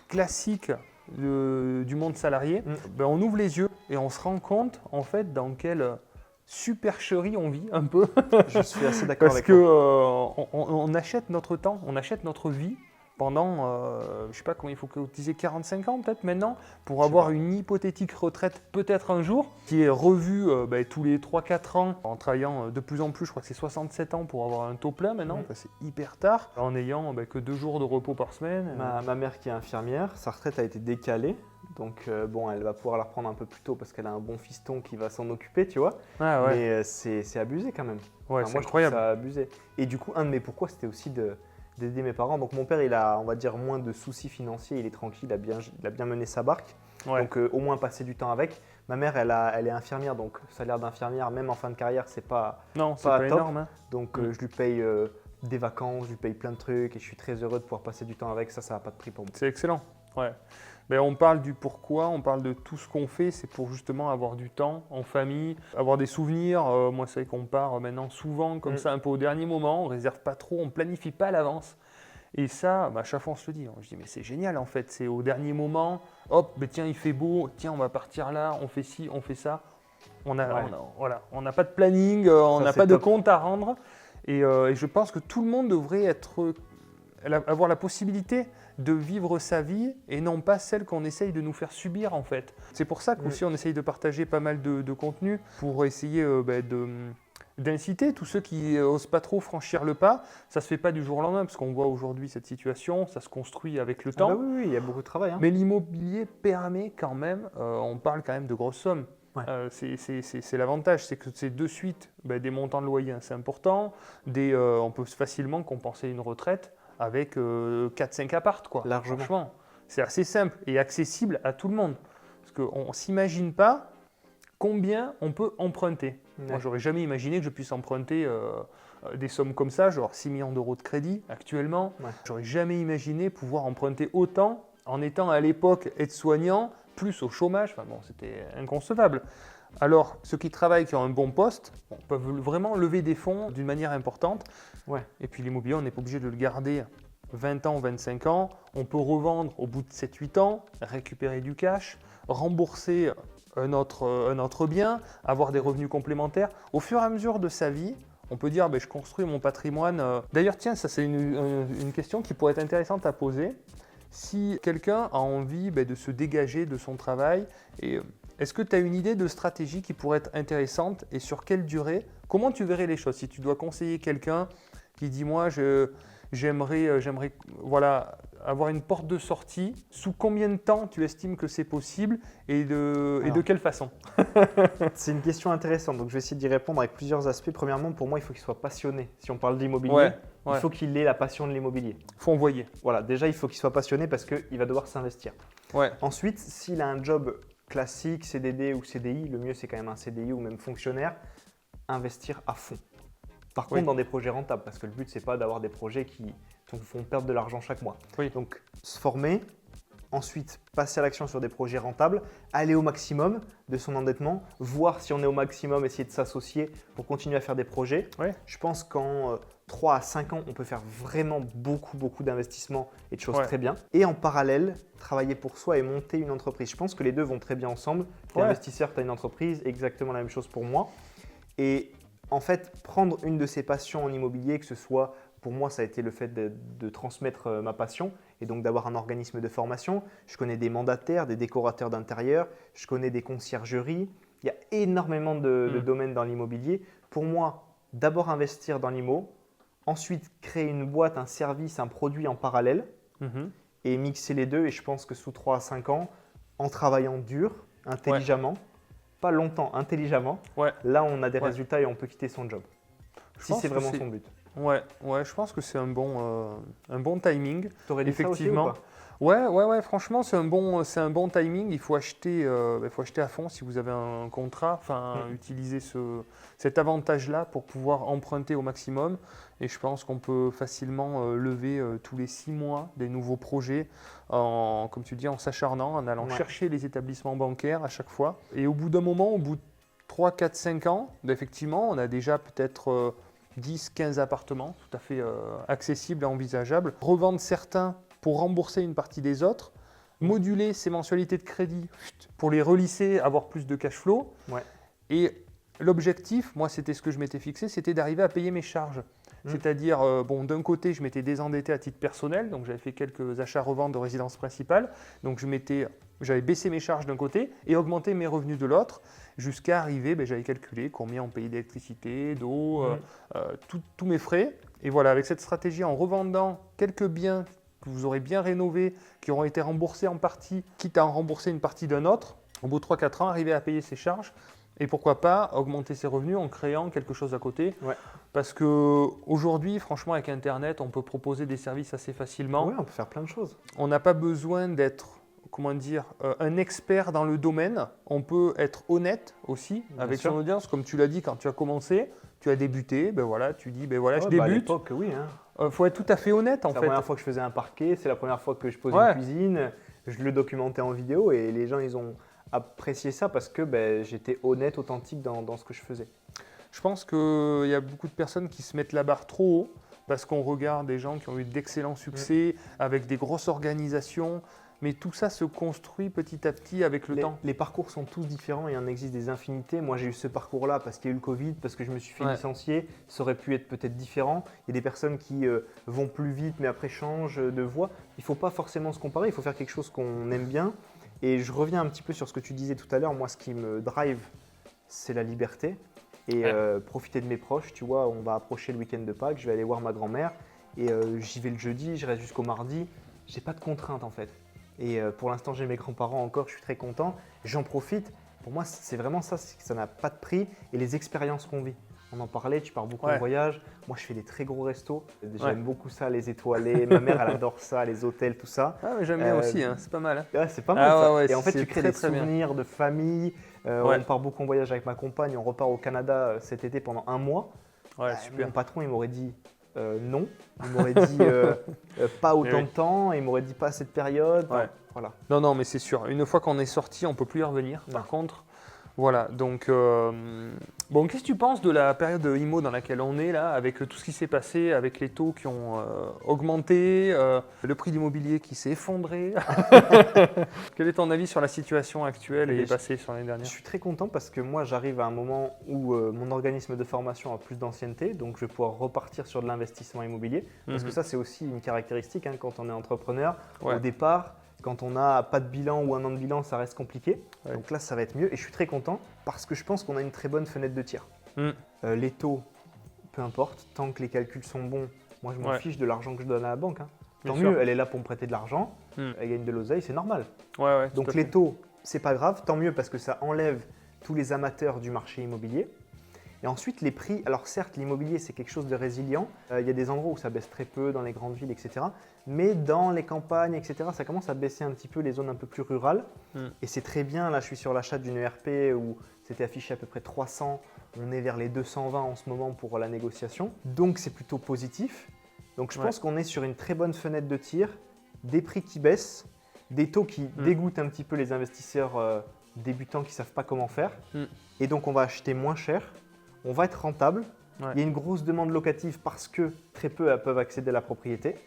classique du monde salarié, on ouvre les yeux et on se rend compte en fait, dans quelle supercherie on vit un peu. Je suis assez d'accord avec toi. Parce qu'on achète notre temps, on achète notre vie pendant, je ne sais pas combien il faut cotiser, 45 ans peut-être maintenant, pour avoir une hypothétique retraite peut-être un jour, qui est revue tous les 3-4 ans, en travaillant de plus en plus, je crois que c'est 67 ans pour avoir un taux plein maintenant, c'est hyper tard, en n'ayant que 2 jours de repos par semaine. Ma mère qui est infirmière, sa retraite a été décalée. Donc elle va pouvoir la reprendre un peu plus tôt parce qu'elle a un bon fiston qui va s'en occuper, tu vois. Mais c'est abusé quand même. Ouais, c'est incroyable. Moi, je trouve ça abusé. Et du coup, un de mes pourquoi, c'était aussi d'aider mes parents. Donc mon père, il a, on va dire, moins de soucis financiers, il est tranquille, il a bien mené sa barque. Donc au moins passer du temps avec. Ma mère, elle est infirmière, donc salaire d'infirmière, même en fin de carrière, c'est pas top. Énorme. Hein. Donc je lui paye des vacances, je lui paye plein de trucs et je suis très heureux de pouvoir passer du temps avec. Ça n'a pas de prix pour moi. C'est excellent. On parle du pourquoi, on parle de tout ce qu'on fait, c'est pour justement avoir du temps en famille, avoir des souvenirs. Moi, c'est vrai qu'on part maintenant souvent comme ça, un peu au dernier moment, on ne réserve pas trop, on ne planifie pas à l'avance. Et ça, à chaque fois, on se le dit. Je dis, mais c'est génial en fait, c'est au dernier moment, hop, tiens, il fait beau, tiens, on va partir là, on fait ci, on fait ça. On n'a pas de planning, on n'a pas de compte à rendre. Et je pense que tout le monde devrait avoir la possibilité de vivre sa vie et non pas celle qu'on essaye de nous faire subir en fait. C'est pour ça qu'aussi on essaye de partager pas mal de contenu pour essayer d'inciter tous ceux qui n'osent pas trop franchir le pas. Ça ne se fait pas du jour au lendemain parce qu'on voit aujourd'hui cette situation, ça se construit avec le temps. Oui, il y a beaucoup de travail. Hein. Mais l'immobilier permet quand même, on parle quand même de grosses sommes. C'est l'avantage, c'est que c'est de suite des montants de loyer assez importants, on peut facilement compenser une retraite avec 4-5 appartes, quoi. Largement. Franchement, c'est assez simple et accessible à tout le monde. Parce qu'on ne s'imagine pas combien on peut emprunter. Moi, j'aurais jamais imaginé que je puisse emprunter des sommes comme ça, genre 6 millions d'euros de crédit actuellement. J'aurais jamais imaginé pouvoir emprunter autant en étant à l'époque aide-soignant, plus au chômage. C'était inconcevable. Alors, ceux qui travaillent, qui ont un bon poste, peuvent vraiment lever des fonds d'une manière importante. Et puis l'immobilier, on n'est pas obligé de le garder 20 ans, 25 ans. On peut revendre au bout de 7-8 ans, récupérer du cash, rembourser un autre bien, avoir des revenus complémentaires. Au fur et à mesure de sa vie, on peut dire je construis mon patrimoine. D'ailleurs, tiens, ça c'est une question qui pourrait être intéressante à poser. Si quelqu'un a envie de se dégager de son travail, est-ce que tu as une idée de stratégie qui pourrait être intéressante et sur quelle durée? Comment tu verrais les choses si tu dois conseiller quelqu'un qui dit moi j'aimerais voilà, avoir une porte de sortie. Sous combien de temps tu estimes que c'est possible et de quelle façon? C'est une question intéressante, donc je vais essayer d'y répondre avec plusieurs aspects. Premièrement, pour moi, il faut qu'il soit passionné. Si on parle d'immobilier, il faut qu'il ait la passion de l'immobilier. Il faut envoyer. Voilà, déjà, il faut qu'il soit passionné parce qu'il va devoir s'investir. Ensuite, s'il a un job classique, CDD ou CDI, le mieux c'est quand même un CDI ou même fonctionnaire, investir à fond. Par contre, dans des projets rentables, parce que le but, c'est pas d'avoir des projets qui te font perdre de l'argent chaque mois. Donc, se former, ensuite passer à l'action sur des projets rentables, aller au maximum de son endettement, voir si on est au maximum, essayer de s'associer pour continuer à faire des projets. Je pense qu'en 3 à 5 ans, on peut faire vraiment beaucoup d'investissements et de choses très bien. Et en parallèle, travailler pour soi et monter une entreprise. Je pense que les deux vont très bien ensemble. Tu es investisseur, tu as une entreprise, exactement la même chose pour moi. Et en fait, prendre une de ses passions en immobilier, que ce soit, pour moi, ça a été le fait de transmettre ma passion et donc d'avoir un organisme de formation. Je connais des mandataires, des décorateurs d'intérieur, je connais des conciergeries. Il y a énormément de domaines dans l'immobilier. Pour moi, d'abord investir dans l'IMO, ensuite créer une boîte, un service, un produit en parallèle et mixer les deux. Et je pense que sous 3 à 5 ans, en travaillant dur, intelligemment, pas longtemps, intelligemment, là on a des résultats et on peut quitter son job. Si c'est vraiment son but. Je pense que c'est un bon timing. T'aurais dit effectivement. Ça aussi ou pas franchement c'est un bon timing. Il faut acheter à fond si vous avez un contrat, utiliser cet avantage-là pour pouvoir emprunter au maximum. Et je pense qu'on peut facilement lever tous les 6 mois des nouveaux projets, comme tu dis, en s'acharnant, en allant chercher les établissements bancaires à chaque fois. Et au bout d'un moment, au bout de 3, 4, 5 ans, effectivement, on a déjà peut-être 10, 15 appartements tout à fait accessibles et envisageables. Revendre certains pour rembourser une partie des autres, moduler ces mensualités de crédit pour les relisser, avoir plus de cash flow. Et l'objectif, moi c'était ce que je m'étais fixé, c'était d'arriver à payer mes charges. C'est-à-dire, d'un côté, je m'étais désendetté à titre personnel, donc j'avais fait quelques achats-reventes de résidence principale, donc j'avais baissé mes charges d'un côté et augmenté mes revenus de l'autre, jusqu'à arriver, j'avais calculé combien on payait d'électricité, d'eau, tous mes frais. Et voilà, avec cette stratégie, en revendant quelques biens que vous aurez bien rénovés, qui auront été remboursés en partie, quitte à en rembourser une partie d'un autre, au bout de 3-4 ans, arriver à payer ses charges. Et pourquoi pas augmenter ses revenus en créant quelque chose à côté. Parce qu'aujourd'hui, franchement, avec Internet, on peut proposer des services assez facilement. On peut faire plein de choses. On n'a pas besoin d'être, un expert dans le domaine. On peut être honnête aussi avec son audience. Comme tu l'as dit, quand tu as commencé, tu as débuté, tu dis, je débute. À l'époque, faut être tout à fait honnête en fait. C'est la première fois que je faisais un parquet, c'est la première fois que je posais une cuisine. Je le documentais en vidéo et les gens, ils ont apprécié ça parce que j'étais honnête, authentique dans ce que je faisais. Je pense qu'il y a beaucoup de personnes qui se mettent la barre trop haut parce qu'on regarde des gens qui ont eu d'excellents succès avec des grosses organisations. Mais tout ça se construit petit à petit avec le temps. Les parcours sont tous différents, il en existe des infinités. Moi, j'ai eu ce parcours-là parce qu'il y a eu le Covid, parce que je me suis fait licencier. Ça aurait pu être peut-être différent. Il y a des personnes qui vont plus vite, mais après changent de voie. Il ne faut pas forcément se comparer, il faut faire quelque chose qu'on aime bien. Et je reviens un petit peu sur ce que tu disais tout à l'heure. Moi, ce qui me drive, c'est la liberté et profiter de mes proches. Tu vois, on va approcher le week-end de Pâques, je vais aller voir ma grand-mère et j'y vais le jeudi, je reste jusqu'au mardi. J'ai pas de contraintes en fait. Et pour l'instant, j'ai mes grands-parents encore, je suis très content. J'en profite. Pour moi, c'est vraiment ça, c'est que ça n'a pas de prix et les expériences qu'on vit. On en parlait, tu pars beaucoup en voyage. Moi, je fais des très gros restos. J'aime beaucoup ça, les étoilés. Ma mère, elle adore ça, les hôtels, tout ça. J'aime bien aussi, c'est pas mal. C'est pas mal ça. Et en fait, tu crées des souvenirs de famille. On part beaucoup en voyage avec ma compagne. On repart au Canada cet été pendant 1 mois. Super. Mon patron, il m'aurait dit non. Il m'aurait dit pas autant de temps. Il m'aurait dit pas à cette période. Voilà. Non, mais c'est sûr. Une fois qu'on est sorti, on peut plus y revenir. Par contre, voilà. Donc, qu'est-ce que tu penses de la période IMO dans laquelle on est là, avec tout ce qui s'est passé, avec les taux qui ont augmenté, le prix d'immobilier qui s'est effondré? Quel est ton avis sur la situation actuelle et passée sur l'année dernière? Je suis très content parce que moi, j'arrive à un moment où mon organisme de formation a plus d'ancienneté, donc je vais pouvoir repartir sur de l'investissement immobilier. Parce que ça, c'est aussi une caractéristique quand on est entrepreneur. Au départ, quand on n'a pas de bilan ou 1 an de bilan, ça reste compliqué. Donc là, ça va être mieux. Et je suis très content parce que je pense qu'on a une très bonne fenêtre de tir. Les taux, peu importe, tant que les calculs sont bons Moi, je m'en fiche de l'argent que je donne à la banque. Hein. Tant Bien mieux, sûr. elle est là pour me prêter de l'argent, elle gagne de l'oseille, c'est normal. Ouais, Donc les taux, c'est pas grave, tant mieux parce que ça enlève tous les amateurs du marché immobilier. Et ensuite, les prix, alors certes, l'immobilier, c'est quelque chose de résilient. Il y a des endroits où ça baisse très peu, dans les grandes villes, etc. Mais dans les campagnes, etc., ça commence à baisser un petit peu les zones un peu plus rurales. Et c'est très bien, là, je suis sur l'achat d'une ERP où c'était affiché à peu près 300. On est vers les 220 en ce moment pour la négociation. Donc, c'est plutôt positif. Donc, je pense qu'on est sur une très bonne fenêtre de tir, des prix qui baissent, des taux qui dégoûtent un petit peu les investisseurs débutants qui ne savent pas comment faire. Et donc, on va acheter moins cher. On va être rentable. Il y a une grosse demande locative parce que très peu peuvent accéder à la propriété.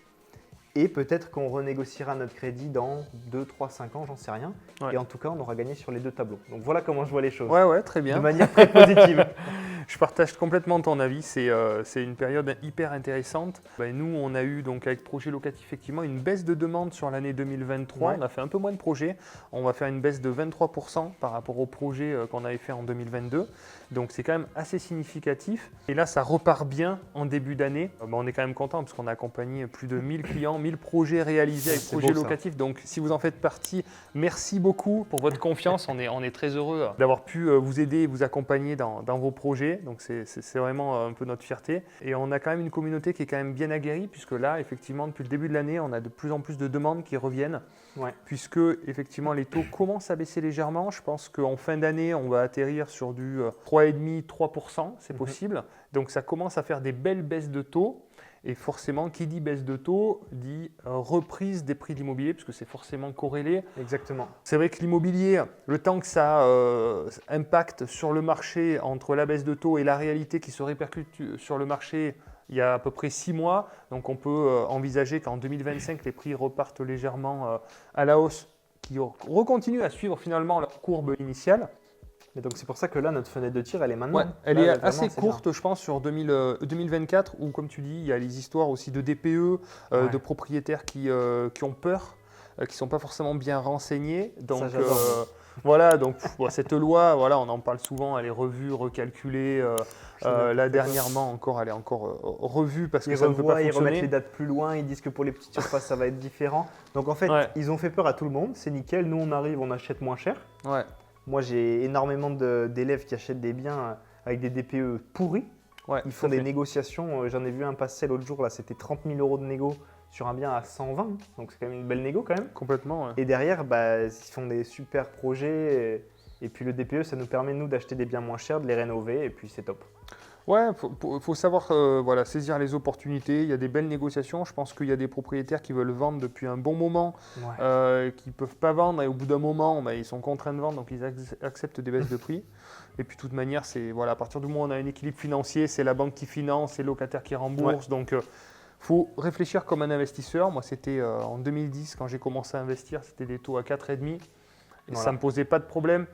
Et peut-être qu'on renégociera notre crédit dans 2, 3, 5 ans, j'en sais rien. Et en tout cas, on aura gagné sur les deux tableaux. Donc voilà comment je vois les choses. Ouais, très bien. De manière très positive. Je partage complètement ton avis, c'est une période hyper intéressante. Nous, on a eu donc avec Projet Locatif effectivement une baisse de demande sur l'année 2023. On a fait un peu moins de projets. On va faire une baisse de 23% par rapport au projet qu'on avait fait en 2022. Donc c'est quand même assez significatif. Et là, ça repart bien en début d'année. On est quand même content parce qu'on a accompagné plus de 1000 clients, 1000 projets réalisés avec Projet Locatif. Donc si vous en faites partie, merci beaucoup pour votre confiance. On est très heureux d'avoir pu vous aider et vous accompagner dans vos projets. Donc c'est vraiment un peu notre fierté. Et on a quand même une communauté qui est quand même bien aguerrie puisque là, effectivement, depuis le début de l'année, on a de plus en plus de demandes qui reviennent. Puisque effectivement les taux commencent à baisser légèrement. Je pense qu'en fin d'année, on va atterrir sur du 3,5-3%, c'est possible. Donc ça commence à faire des belles baisses de taux. Et forcément, qui dit baisse de taux, dit reprise des prix de l'immobilier, puisque c'est forcément corrélé. Exactement. C'est vrai que l'immobilier, le temps que ça impacte sur le marché entre la baisse de taux et la réalité qui se répercute sur le marché, il y a à peu près 6 mois. Donc on peut envisager qu'en 2025, les prix repartent légèrement à la hausse, qui recontinuent à suivre finalement leur courbe initiale. Et donc c'est pour ça que là, notre fenêtre de tir, elle est maintenant. Elle est assez courte, je pense, sur 2024, où comme tu dis, il y a les histoires aussi de DPE, de propriétaires qui ont peur, qui ne sont pas forcément bien renseignés. Donc voilà, donc cette loi, on en parle souvent, elle est revue, recalculée. Là dernièrement encore, elle est encore revue parce que ça ne peut pas fonctionner. Ils remettent les dates plus loin, ils disent que pour les petites surfaces, ça va être différent. Donc en fait, ils ont fait peur à tout le monde, c'est nickel. Nous, on arrive, on achète moins cher. Moi, j'ai énormément d'élèves qui achètent des biens avec des DPE pourris. Ils font des négociations. J'en ai vu un passer l'autre jour, là, c'était 30 000 € de négo sur un bien à 120. Donc, c'est quand même une belle négo quand même. Complètement. Et derrière, ils font des super projets. Et puis, le DPE, ça nous permet, nous, d'acheter des biens moins chers, de les rénover. Et puis, c'est top. Faut savoir saisir les opportunités. Il y a des belles négociations. Je pense qu'il y a des propriétaires qui veulent vendre depuis un bon moment, qui ne peuvent pas vendre et au bout d'un moment, ils sont contraints de vendre, donc ils acceptent des baisses de prix. Et puis de toute manière, à partir du moment où on a un équilibre financier, c'est la banque qui finance, c'est le locataire qui rembourse. Donc faut réfléchir comme un investisseur. Moi, c'était en 2010 quand j'ai commencé à investir, c'était des taux à 4,5 et ça ne me posait pas de problème.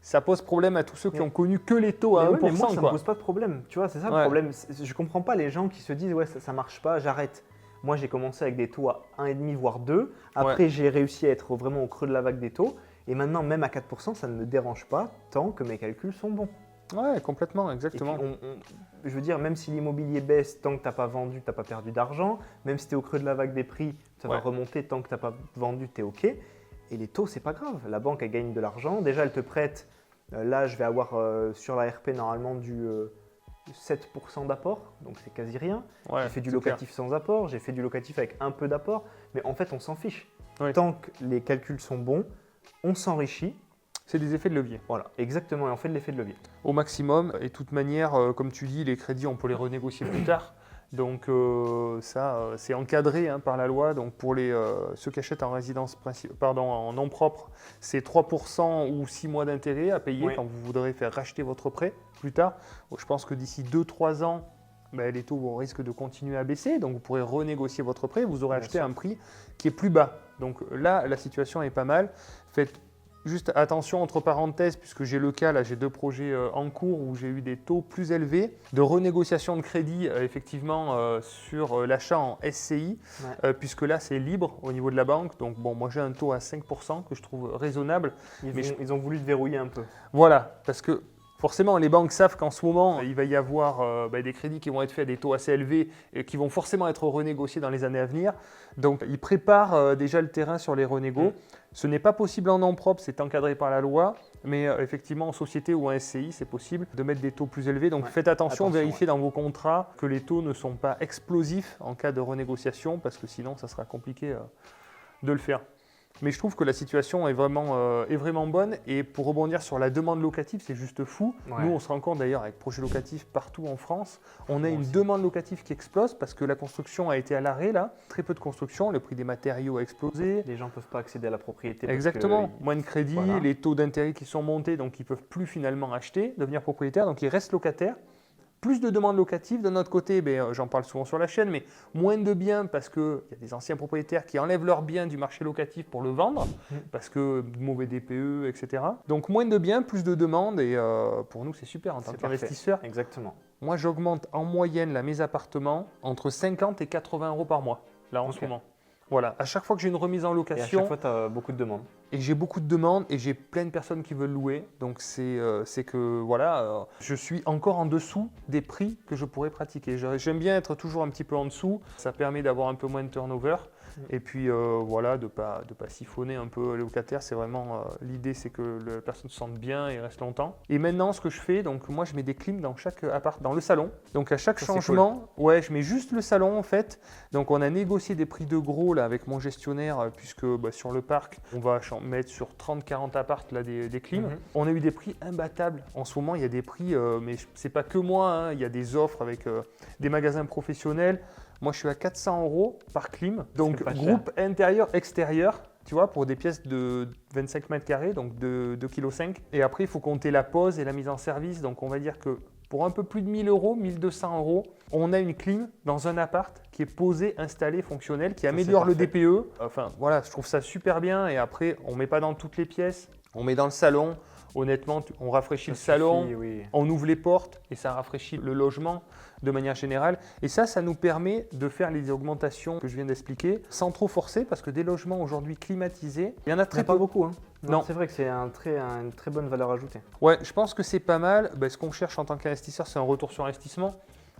Ça pose problème à tous ceux qui ont connu que les taux à 1%. Mais moi, ça ne me pose pas de problème. Tu vois, c'est ça le problème. Je ne comprends pas les gens qui se disent « ouais, ça ne marche pas, j'arrête ». Moi, j'ai commencé avec des taux à 1,5 voire 2. Après, j'ai réussi à être vraiment au creux de la vague des taux. Et maintenant, même à 4%, ça ne me dérange pas tant que mes calculs sont bons. Ouais, complètement, exactement. Puis je veux dire, même si l'immobilier baisse, tant que tu n'as pas vendu, tu n'as pas perdu d'argent. Même si tu es au creux de la vague des prix, ça va remonter tant que tu n'as pas vendu, tu es OK. Et les taux, c'est pas grave. La banque, elle gagne de l'argent. Déjà, elle te prête. Là, je vais avoir sur la RP normalement du 7% d'apport. Donc, c'est quasi rien. J'ai fait du locatif sans apport. J'ai fait du locatif avec un peu d'apport. Mais en fait, on s'en fiche. Tant que les calculs sont bons, on s'enrichit. C'est des effets de levier. Voilà, exactement. Et on fait de l'effet de levier. Au maximum. Et de toute manière, comme tu dis, les crédits, on peut les renégocier plus tard. Donc c'est encadré par la loi. Donc pour ceux qui achètent en en nom propre, c'est 3% ou 6 mois d'intérêt à payer quand vous voudrez faire racheter votre prêt plus tard. Donc, je pense que d'ici 2-3 ans, les taux risquent de continuer à baisser. Donc vous pourrez renégocier votre prêt. Vous aurez acheté un prix qui est plus bas. Donc là, la situation est pas mal. Faites juste attention entre parenthèses, puisque j'ai le cas, là j'ai 2 projets en cours où j'ai eu des taux plus élevés de renégociation de crédit effectivement sur l'achat en SCI, puisque là c'est libre au niveau de la banque. Donc moi j'ai un taux à 5% que je trouve raisonnable. Ils ont voulu te verrouiller un peu. Voilà, parce que Forcément, les banques savent qu'en ce moment, il va y avoir des crédits qui vont être faits à des taux assez élevés et qui vont forcément être renégociés dans les années à venir. Donc, ils préparent déjà le terrain sur les renégos. Ce n'est pas possible en nom propre, c'est encadré par la loi. Mais effectivement, en société ou en SCI, c'est possible de mettre des taux plus élevés. Donc, faites attention, vérifiez dans vos contrats que les taux ne sont pas explosifs en cas de renégociation parce que sinon, ça sera compliqué de le faire. Mais je trouve que la situation est vraiment bonne. Et pour rebondir sur la demande locative, c'est juste fou. Ouais. Nous, on se rend compte d'ailleurs avec projets locatifs partout en France, on a une demande locative qui explose parce que la construction a été à l'arrêt là. Très peu de construction, le prix des matériaux a explosé. Les gens ne peuvent pas accéder à la propriété. Exactement, moins de crédit, les taux d'intérêt qui sont montés, donc ils ne peuvent plus finalement acheter, devenir propriétaires, donc ils restent locataires. Plus de demandes locatives. De notre côté, j'en parle souvent sur la chaîne, mais moins de biens parce qu'il y a des anciens propriétaires qui enlèvent leurs biens du marché locatif pour le vendre, parce que mauvais DPE, etc. Donc moins de biens, plus de demandes et pour nous, c'est super en tant qu'investisseur. Exactement. Moi, j'augmente en moyenne mes appartements entre 50 et 80 euros par mois, là en ce moment. Voilà, à chaque fois que j'ai une remise en location… Et à chaque fois, tu as beaucoup de demandes. Et j'ai beaucoup de demandes et j'ai plein de personnes qui veulent louer. Donc, c'est que voilà, je suis encore en dessous des prix que je pourrais pratiquer. J'aime bien être toujours un petit peu en dessous. Ça permet d'avoir un peu moins de turnover. Et puis, voilà, de pas siphonner un peu les locataires. C'est vraiment… l'idée, c'est que la personne se sente bien et reste longtemps. Et maintenant, ce que je fais, donc moi, je mets des clims dans chaque appart, dans le salon. Donc, à chaque changement, cool. Je mets juste le salon, en fait. Donc, on a négocié des prix de gros, là, avec mon gestionnaire, puisque sur le parc, on va mettre sur 30-40 appartes là, des clims. On a eu des prix imbattables. En ce moment, il y a des prix, mais c'est pas que moi, hein. Il y a des offres avec des magasins professionnels. Moi, je suis à 400 € par clim. Donc, groupe intérieur-extérieur, tu vois, pour des pièces de 25 mètres carrés, donc de 2,5 kg. Et après, il faut compter la pose et la mise en service. Donc, on va dire que pour un peu plus de 1 000 €, 1 200 €, on a une clim dans un appart qui est posée, installée, fonctionnelle, qui améliore le DPE. Enfin, voilà, je trouve ça super bien. Et après, on ne met pas dans toutes les pièces, on met dans le salon. Honnêtement, on rafraîchit le salon, on ouvre les portes et ça rafraîchit le logement de manière générale. Et ça nous permet de faire les augmentations que je viens d'expliquer sans trop forcer parce que des logements aujourd'hui climatisés, il y en a très peu. Pas beaucoup. Hein. Non. C'est vrai que c'est une très bonne valeur ajoutée. Ouais, je pense que c'est pas mal. Ce qu'on cherche en tant qu'investisseur, c'est un retour sur investissement.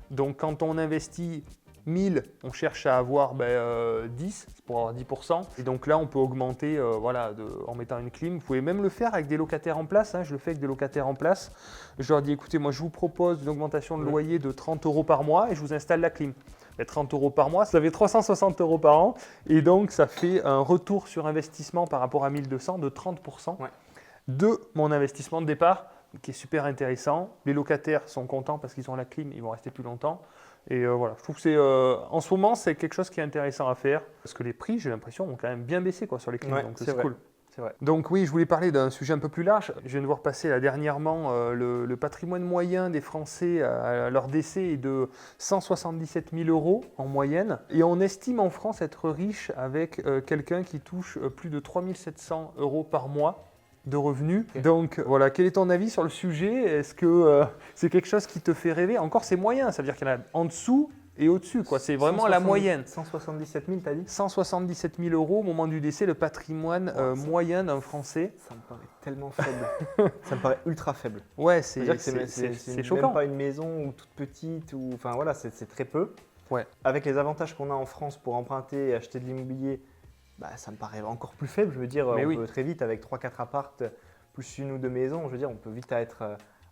Donc quand on investit 1000, on cherche à avoir 10 pour avoir 10%. Et donc là, on peut augmenter en mettant une clim. Vous pouvez même le faire avec des locataires en place. Hein. Je le fais avec des locataires en place. Je leur dis, écoutez, moi, je vous propose une augmentation de loyer de 30 € par mois et je vous installe la clim. 30 € par mois, ça fait 360 € par an. Et donc, ça fait un retour sur investissement par rapport à 1200 de 30% de mon investissement de départ, qui est super intéressant. Les locataires sont contents parce qu'ils ont la clim, ils vont rester plus longtemps. Et voilà, je trouve que en ce moment, c'est quelque chose qui est intéressant à faire parce que les prix, j'ai l'impression, ont quand même bien baissé sur les clims. Donc c'est cool. C'est vrai. Donc oui, je voulais parler d'un sujet un peu plus large. Je viens de voir passer là, dernièrement le patrimoine moyen des Français à leur décès est de 177 000 € en moyenne. Et on estime en France être riche avec quelqu'un qui touche plus de 3 700 € par mois de revenus. Donc voilà, quel est ton avis sur le sujet? Est-ce que c'est quelque chose qui te fait rêver? Encore, c'est moyen, ça veut dire qu'il y en a en dessous et au-dessus, quoi. C'est vraiment la moyenne. 177 000, t'as dit? 177 000 € au moment du décès, le patrimoine moyen d'un Français. Ça me paraît tellement faible. Ça me paraît ultra faible. Ouais, c'est choquant. Même pas une maison ou toute petite, ou enfin voilà, c'est très peu. Ouais. Avec les avantages qu'on a en France pour emprunter et acheter de l'immobilier, ça me paraît encore plus faible. Je veux dire, peut très vite, avec 3-4 appartes, plus une ou deux maisons, je veux dire, on peut vite être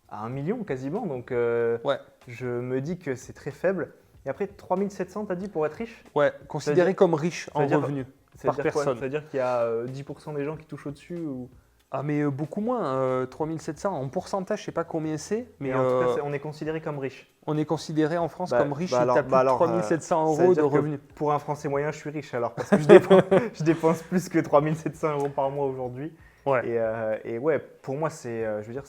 à 1 million quasiment. Donc, je me dis que c'est très faible. Et après, 3 700, tu as dit, pour être riche? Ouais, considéré comme riche en revenus par personne. Ça veut dire qu'il y a 10% des gens qui touchent au-dessus ou… Ah mais beaucoup moins, 3 700 en pourcentage, je ne sais pas combien c'est. Mais en tout cas, on est considéré comme riche. On est considéré en France comme riche si tu as plus de 3 700 € de revenus. Pour un Français moyen, je suis riche alors parce que je dépense plus que 3 700 € par mois aujourd'hui. Ouais. Et ouais, pour moi, je veux dire,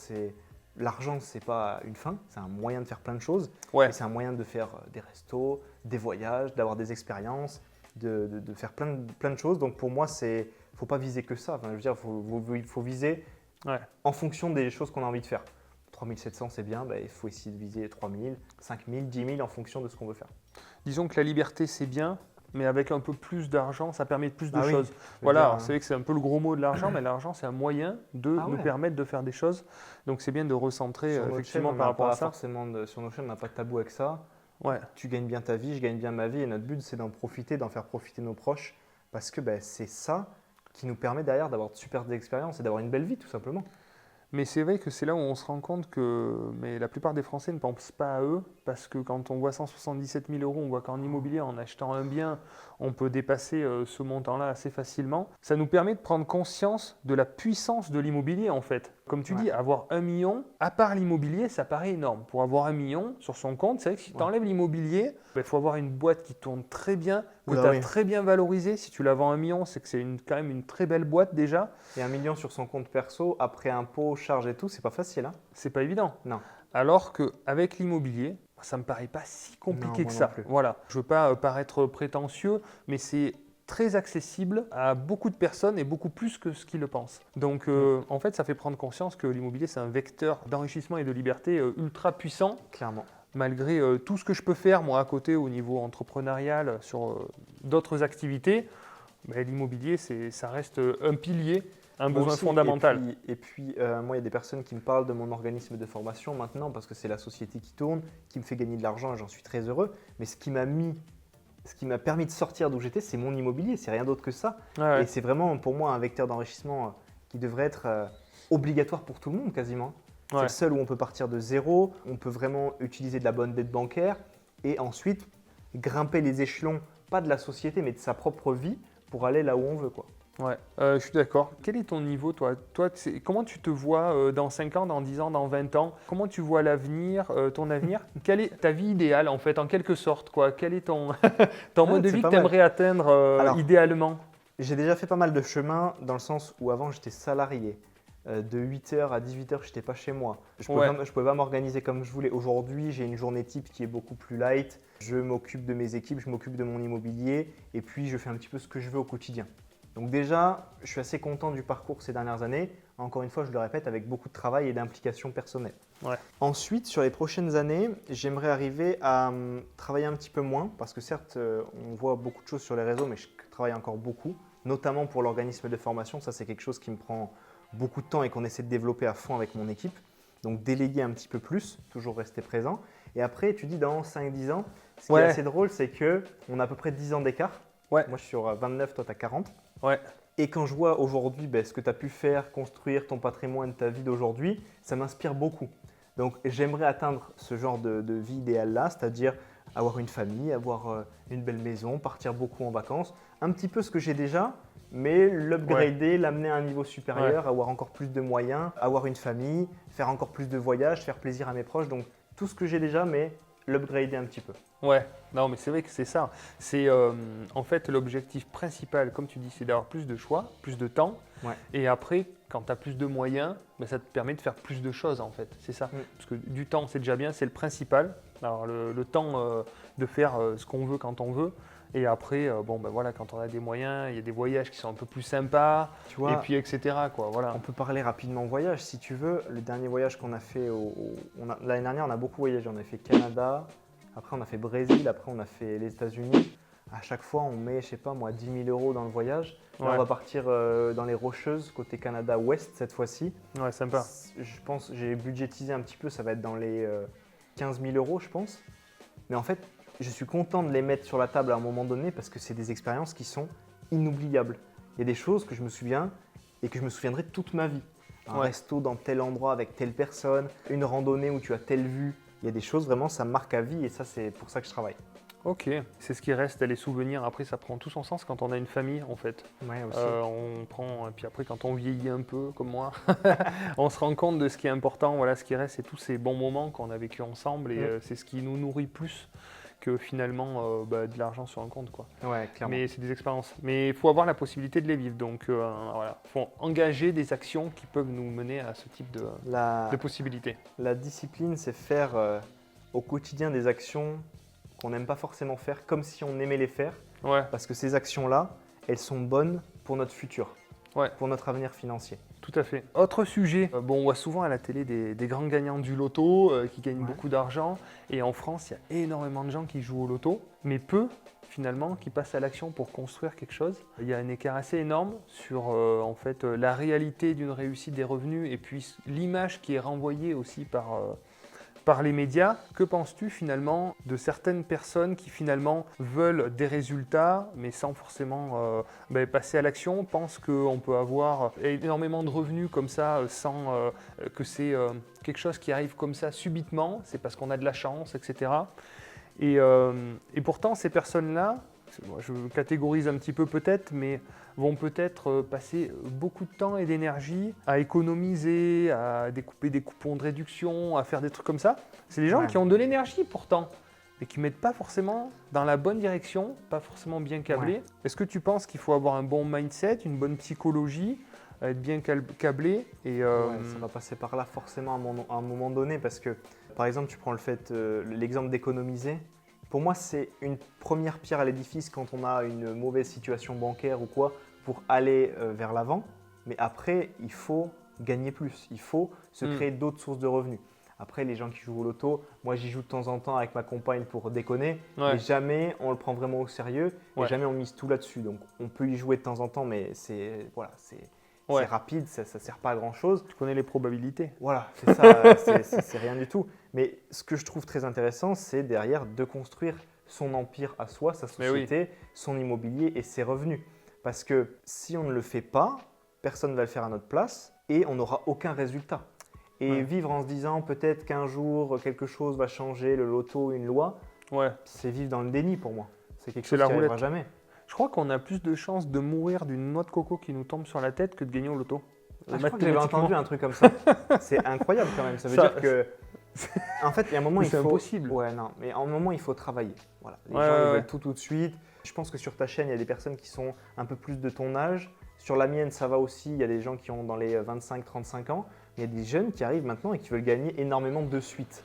l'argent, c'est pas une fin, c'est un moyen de faire plein de choses. Ouais. Et c'est un moyen de faire des restos, des voyages, d'avoir des expériences, de faire plein de choses. Donc pour moi, faut pas viser que ça. Enfin, je veux dire, il faut viser en fonction des choses qu'on a envie de faire. 3 700, c'est bien, il faut essayer de viser 3 000, 5 000, 10 000 en fonction de ce qu'on veut faire. Disons que la liberté, c'est bien, mais avec un peu plus d'argent, ça permet plus de Ah oui, choses. je veux Voilà, dire, alors, c'est vrai que c'est un peu le gros mot de l'argent, mais l'argent, c'est un moyen de Ah nous ouais. permettre de faire des choses. Donc, c'est bien de recentrer Sur notre chaîne, effectivement on par n'a rapport à pas ça. forcément sur nos chaînes, on n'a pas de tabou avec ça. Ouais. Tu gagnes bien ta vie, je gagne bien ma vie, et notre but, c'est d'en profiter, d'en faire profiter nos proches, parce que ben, c'est ça qui nous permet derrière d'avoir de super expériences et d'avoir une belle vie, tout simplement. Mais c'est vrai que c'est là où on se rend compte que mais la plupart des Français ne pensent pas à eux, parce que quand on voit 177 000 euros, on voit qu'en immobilier, en achetant un bien, on peut dépasser ce montant-là assez facilement. Ça nous permet de prendre conscience de la puissance de l'immobilier, en fait. Comme tu Ouais. dis, avoir 1 million, à part l'immobilier, ça paraît énorme. Pour avoir 1 million sur son compte, c'est vrai que si tu enlèves l'immobilier, il faut avoir une boîte qui tourne très bien, que Oula, tu as oui. très bien valorisé. Si tu la vends 1 million, c'est que c'est quand même une très belle boîte déjà. Et 1 million sur son compte perso, après impôts, charges et tout, c'est pas facile, hein? C'est pas évident. Non. Alors qu'avec l'immobilier, ça me paraît pas si Non, compliqué moi que non ça. plus. Voilà, je veux pas paraître prétentieux, mais c'est très accessible à beaucoup de personnes et beaucoup plus que ce qu'ils le pensent. Donc en fait, ça fait prendre conscience que l'immobilier, c'est un vecteur d'enrichissement et de liberté ultra puissant. Clairement. Malgré tout ce que je peux faire moi à côté au niveau entrepreneurial sur d'autres activités, mais l'immobilier, ça reste un pilier, un Moi besoin aussi. fondamental. Et puis moi, il y a des personnes qui me parlent de mon organisme de formation maintenant parce que c'est la société qui tourne, qui me fait gagner de l'argent et j'en suis très heureux. Mais ce qui m'a permis de sortir d'où j'étais, c'est mon immobilier, c'est rien d'autre que ça. Ouais, Et c'est vraiment pour moi un vecteur d'enrichissement qui devrait être obligatoire pour tout le monde quasiment. C'est ouais. le seul où on peut partir de zéro, on peut vraiment utiliser de la bonne dette bancaire et ensuite grimper les échelons, pas de la société, mais de sa propre vie pour aller là où on veut, quoi. Ouais, je suis d'accord. Quel est ton niveau, toi? Comment tu te vois dans 5 ans, dans 10 ans, dans 20 ans? Comment tu vois l'avenir, ton avenir? Quelle est ta vie idéale, en fait, en quelque sorte, quoi? Quel est ton, ton mode de C'est vie que pas tu mal. aimerais atteindre Alors, idéalement? j'ai déjà fait pas mal de chemin dans le sens où avant j'étais salarié. De 8h à 18h, je n'étais pas chez moi. Je ne pouvais pas m'organiser comme je voulais. Aujourd'hui, j'ai une journée type qui est beaucoup plus light. Je m'occupe de mes équipes, je m'occupe de mon immobilier et puis je fais un petit peu ce que je veux au quotidien. Donc déjà, je suis assez content du parcours ces dernières années. Encore une fois, je le répète, avec beaucoup de travail et d'implication personnelle. Ouais. Ensuite, sur les prochaines années, j'aimerais arriver à travailler un petit peu moins parce que certes, on voit beaucoup de choses sur les réseaux, mais je travaille encore beaucoup, notamment pour l'organisme de formation. Ça, c'est quelque chose qui me prend beaucoup de temps et qu'on essaie de développer à fond avec mon équipe. Donc déléguer un petit peu plus, toujours rester présent. Et après, tu dis dans 5-10 ans, ce qui est assez drôle, c'est qu'on a à peu près 10 ans d'écart. Ouais. Moi, je suis sur 29, toi, tu as 40. Ouais. Et quand je vois aujourd'hui ce que tu as pu faire, construire ton patrimoine, ta vie d'aujourd'hui, ça m'inspire beaucoup. Donc j'aimerais atteindre ce genre de vie idéale-là, c'est-à-dire avoir une famille, avoir une belle maison, partir beaucoup en vacances. Un petit peu ce que j'ai déjà, mais l'upgrader, l'amener à un niveau supérieur, avoir encore plus de moyens, avoir une famille, faire encore plus de voyages, faire plaisir à mes proches. Donc tout ce que j'ai déjà, mais l'upgrader un petit peu. Ouais, non, mais c'est vrai que c'est ça. C'est en fait l'objectif principal, comme tu dis, c'est d'avoir plus de choix, plus de temps. Ouais. Et après, quand tu as plus de moyens, ça te permet de faire plus de choses en fait. C'est ça. Parce que du temps, c'est déjà bien, c'est le principal. Alors le temps de faire ce qu'on veut quand on veut. Et après, voilà, quand on a des moyens, il y a des voyages qui sont un peu plus sympas, Tu vois, et puis etc. Quoi, voilà. On peut parler rapidement voyage si tu veux. Le dernier voyage qu'on a fait, l'année dernière, on a beaucoup voyagé. On a fait Canada, après on a fait Brésil, après on a fait les États-Unis. À chaque fois, on met, je sais pas moi, 10 000 euros dans le voyage. Là, on va partir dans les Rocheuses, côté Canada Ouest cette fois-ci. Ouais, sympa. Je pense, j'ai budgétisé un petit peu, ça va être dans les 15 000 euros, je pense. Mais en fait, je suis content de les mettre sur la table à un moment donné parce que c'est des expériences qui sont inoubliables. Il y a des choses que je me souviens et que je me souviendrai toute ma vie. Un resto dans tel endroit avec telle personne, une randonnée où tu as telle vue. Il y a des choses vraiment, ça me marque à vie et ça, c'est pour ça que je travaille. Ok, c'est ce qui reste, les souvenirs. Après, ça prend tout son sens quand on a une famille, en fait. Ouais, aussi. On prend, et puis après, quand on vieillit un peu, comme moi, on se rend compte de ce qui est important. Voilà, ce qui reste, c'est tous ces bons moments qu'on a vécu ensemble, et c'est ce qui nous nourrit plus que finalement de l'argent sur un compte, quoi. Ouais, clairement. Mais c'est des expériences. Mais il faut avoir la possibilité de les vivre. Donc voilà, il faut engager des actions qui peuvent nous mener à ce type de possibilités. La discipline, c'est faire au quotidien des actions qu'on n'aime pas forcément faire, comme si on aimait les faire. Ouais. Parce que ces actions-là, elles sont bonnes pour notre futur, pour notre avenir financier. Tout à fait. Autre sujet, on voit souvent à la télé des grands gagnants du loto qui gagnent beaucoup d'argent. Et en France, il y a énormément de gens qui jouent au loto, mais peu finalement qui passent à l'action pour construire quelque chose. Il y a un écart assez énorme sur en fait, la réalité d'une réussite des revenus et puis l'image qui est renvoyée aussi par les médias. Que penses-tu finalement de certaines personnes qui finalement veulent des résultats mais sans forcément passer à l'action, pensent qu'on peut avoir énormément de revenus comme ça sans que c'est quelque chose qui arrive comme ça subitement, c'est parce qu'on a de la chance, etc. Et pourtant ces personnes-là, je catégorise un petit peu peut-être, mais vont peut-être passer beaucoup de temps et d'énergie à économiser, à découper des coupons de réduction, à faire des trucs comme ça. C'est des gens qui ont de l'énergie pourtant, mais qui ne mettent pas forcément dans la bonne direction, pas forcément bien câblés. Ouais. Est-ce que tu penses qu'il faut avoir un bon mindset, une bonne psychologie, être bien câblé Ça va passer par là forcément à un moment donné, parce que par exemple, tu prends l'exemple d'économiser. Pour moi, c'est une première pierre à l'édifice quand on a une mauvaise situation bancaire ou quoi, pour aller vers l'avant. Mais après, il faut gagner plus. Il faut se créer d'autres sources de revenus. Après, les gens qui jouent au loto, moi j'y joue de temps en temps avec ma compagne pour déconner, mais jamais on le prend vraiment au sérieux et jamais on mise tout là-dessus. Donc on peut y jouer de temps en temps, mais c'est rapide, ça ne sert pas à grand-chose. Tu connais les probabilités. Voilà, c'est ça, c'est rien du tout. Mais ce que je trouve très intéressant, c'est derrière de construire son empire à soi, sa société, son immobilier et ses revenus. Parce que si on ne le fait pas, personne ne va le faire à notre place et on n'aura aucun résultat. Et vivre en se disant peut-être qu'un jour quelque chose va changer, le loto, une loi, c'est vivre dans le déni pour moi. C'est quelque chose qui n'arrivera jamais. Je crois qu'on a plus de chances de mourir d'une noix de coco qui nous tombe sur la tête que de gagner au loto. Je crois que j'avais entendu un truc comme ça. C'est incroyable quand même. Ça veut dire que, en fait, il y a un moment, c'est impossible. Ouais, non, mais à un moment, il faut travailler. Voilà. Les gens ils veulent tout de suite. Je pense que sur ta chaîne, il y a des personnes qui sont un peu plus de ton âge. Sur la mienne, ça va aussi. Il y a des gens qui ont dans les 25-35 ans. Il y a des jeunes qui arrivent maintenant et qui veulent gagner énormément de suite.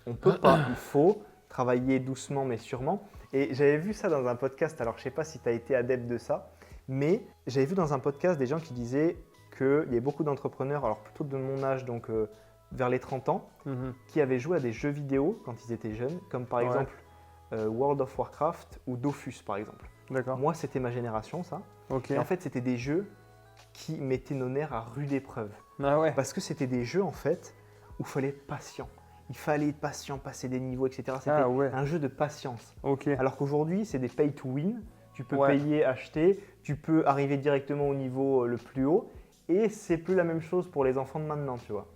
On ne peut pas. Il faut travailler doucement mais sûrement. Et j'avais vu ça dans un podcast. Alors, je ne sais pas si tu as été adepte de ça, mais j'avais vu dans un podcast des gens qui disaient qu'il y a beaucoup d'entrepreneurs, alors plutôt de mon âge, donc vers les 30 ans, qui avaient joué à des jeux vidéo quand ils étaient jeunes, comme par exemple World of Warcraft ou Dofus par exemple. D'accord. Moi, c'était ma génération, ça. Okay. Et en fait, c'était des jeux qui mettaient nos nerfs à rude épreuve. Parce que c'était des jeux en fait où il fallait être patient. Il fallait être patient, passer des niveaux, etc. C'était un jeu de patience. Alors qu'aujourd'hui, c'est des pay to win. Tu peux payer, acheter, tu peux arriver directement au niveau le plus haut. Et c'est plus la même chose pour les enfants de maintenant, tu vois.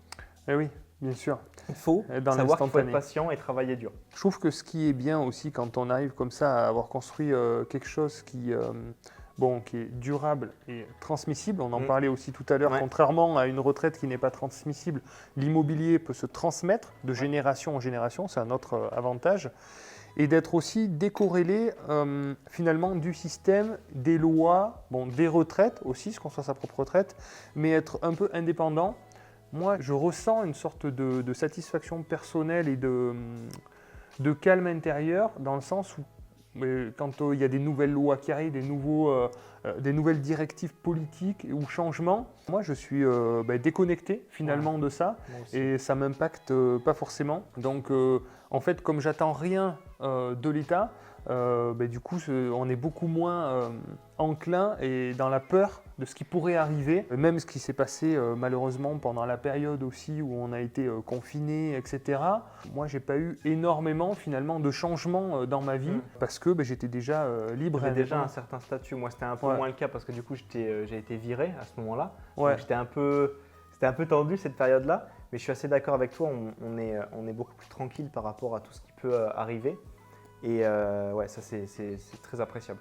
Eh oui, bien sûr. Il faut savoir qu'il faut être patient et travailler dur. Je trouve que ce qui est bien aussi quand on arrive comme ça à avoir construit quelque chose qui est durable et transmissible, on en parlait aussi tout à l'heure, contrairement à une retraite qui n'est pas transmissible, l'immobilier peut se transmettre de génération en génération, c'est un autre avantage. Et d'être aussi décorrélé finalement du système, des lois, des retraites aussi, se construire sa propre retraite, mais être un peu indépendant. Moi, je ressens une sorte de satisfaction personnelle et de calme intérieur, dans le sens où quand il y a des nouvelles lois qui arrivent, des nouvelles directives politiques ou changements, moi je suis déconnecté finalement de ça et ça ne m'impacte pas forcément. Donc en fait, comme j'attends rien de l'État, du coup on est beaucoup moins enclin et dans la peur de ce qui pourrait arriver. Même ce qui s'est passé malheureusement pendant la période aussi où on a été confiné, etc. Moi, j'ai pas eu énormément finalement de changements dans ma vie parce que j'étais déjà libre. J'avais déjà un certain statut. Moi, c'était un peu moins le cas parce que du coup, j'ai été viré à ce moment-là. Donc, c'était un peu tendu cette période-là. Mais je suis assez d'accord avec toi. On est beaucoup plus tranquille par rapport à tout ce qui peut arriver. Et ça, c'est très appréciable.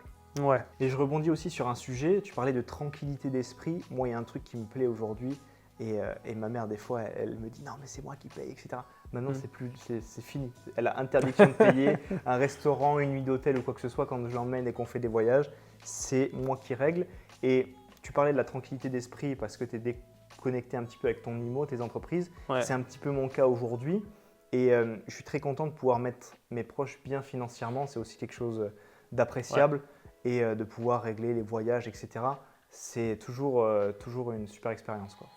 Et je rebondis aussi sur un sujet, tu parlais de tranquillité d'esprit. Moi, il y a un truc qui me plaît aujourd'hui et ma mère, des fois, elle me dit « Non, mais c'est moi qui paye, etc. » Maintenant, c'est fini. Elle a interdiction de payer un restaurant, une nuit d'hôtel ou quoi que ce soit quand je l'emmène et qu'on fait des voyages. C'est moi qui règle. Et tu parlais de la tranquillité d'esprit parce que tu es déconnecté un petit peu avec ton IMO, tes entreprises. C'est un petit peu mon cas aujourd'hui. Et je suis très content de pouvoir mettre mes proches bien financièrement. C'est aussi quelque chose d'appréciable. Et de pouvoir régler les voyages, etc. c'est toujours une super expérience, quoi.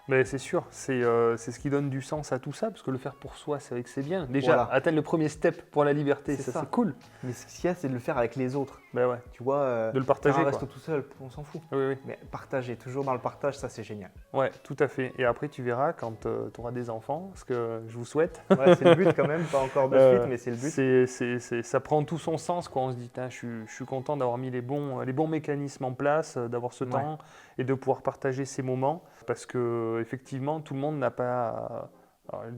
Mais c'est sûr, c'est ce qui donne du sens à tout ça, parce que le faire pour soi, c'est vrai que c'est bien. Déjà, atteindre le premier step pour la liberté, ça c'est cool. Mais ce qu'il y a, c'est de le faire avec les autres. Ben ouais. Tu vois, de le partager. Faire un resto tout seul, on s'en fout. Oui, oui. Mais partager, toujours dans le partage, ça c'est génial. Ouais, tout à fait. Et après, tu verras quand tu auras des enfants, ce que je vous souhaite. Ouais, c'est le but quand même, pas encore de suite, mais c'est le but. Ça prend tout son sens, quoi. On se dit, je suis content d'avoir mis les bons mécanismes en place, d'avoir ce temps et de pouvoir partager ces moments, parce que effectivement, tout le monde n'a pas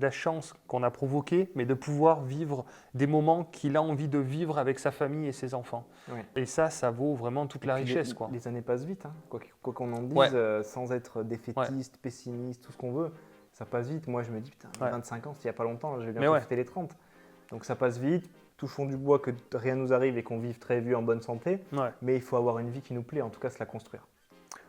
la chance qu'on a provoquée, mais de pouvoir vivre des moments qu'il a envie de vivre avec sa famille et ses enfants. Ouais. Et ça vaut vraiment toute la richesse, quoi. Les années passent vite, hein. Quoi qu'on en dise, sans être défaitiste, pessimiste, tout ce qu'on veut, ça passe vite. Moi, je me dis, putain, 25 ans, c'était il n'y a pas longtemps, j'ai bientôt fêté les 30. Donc ça passe vite, touchons du bois que rien nous arrive et qu'on vive très vieux en bonne santé, mais il faut avoir une vie qui nous plaît, en tout cas se la construire.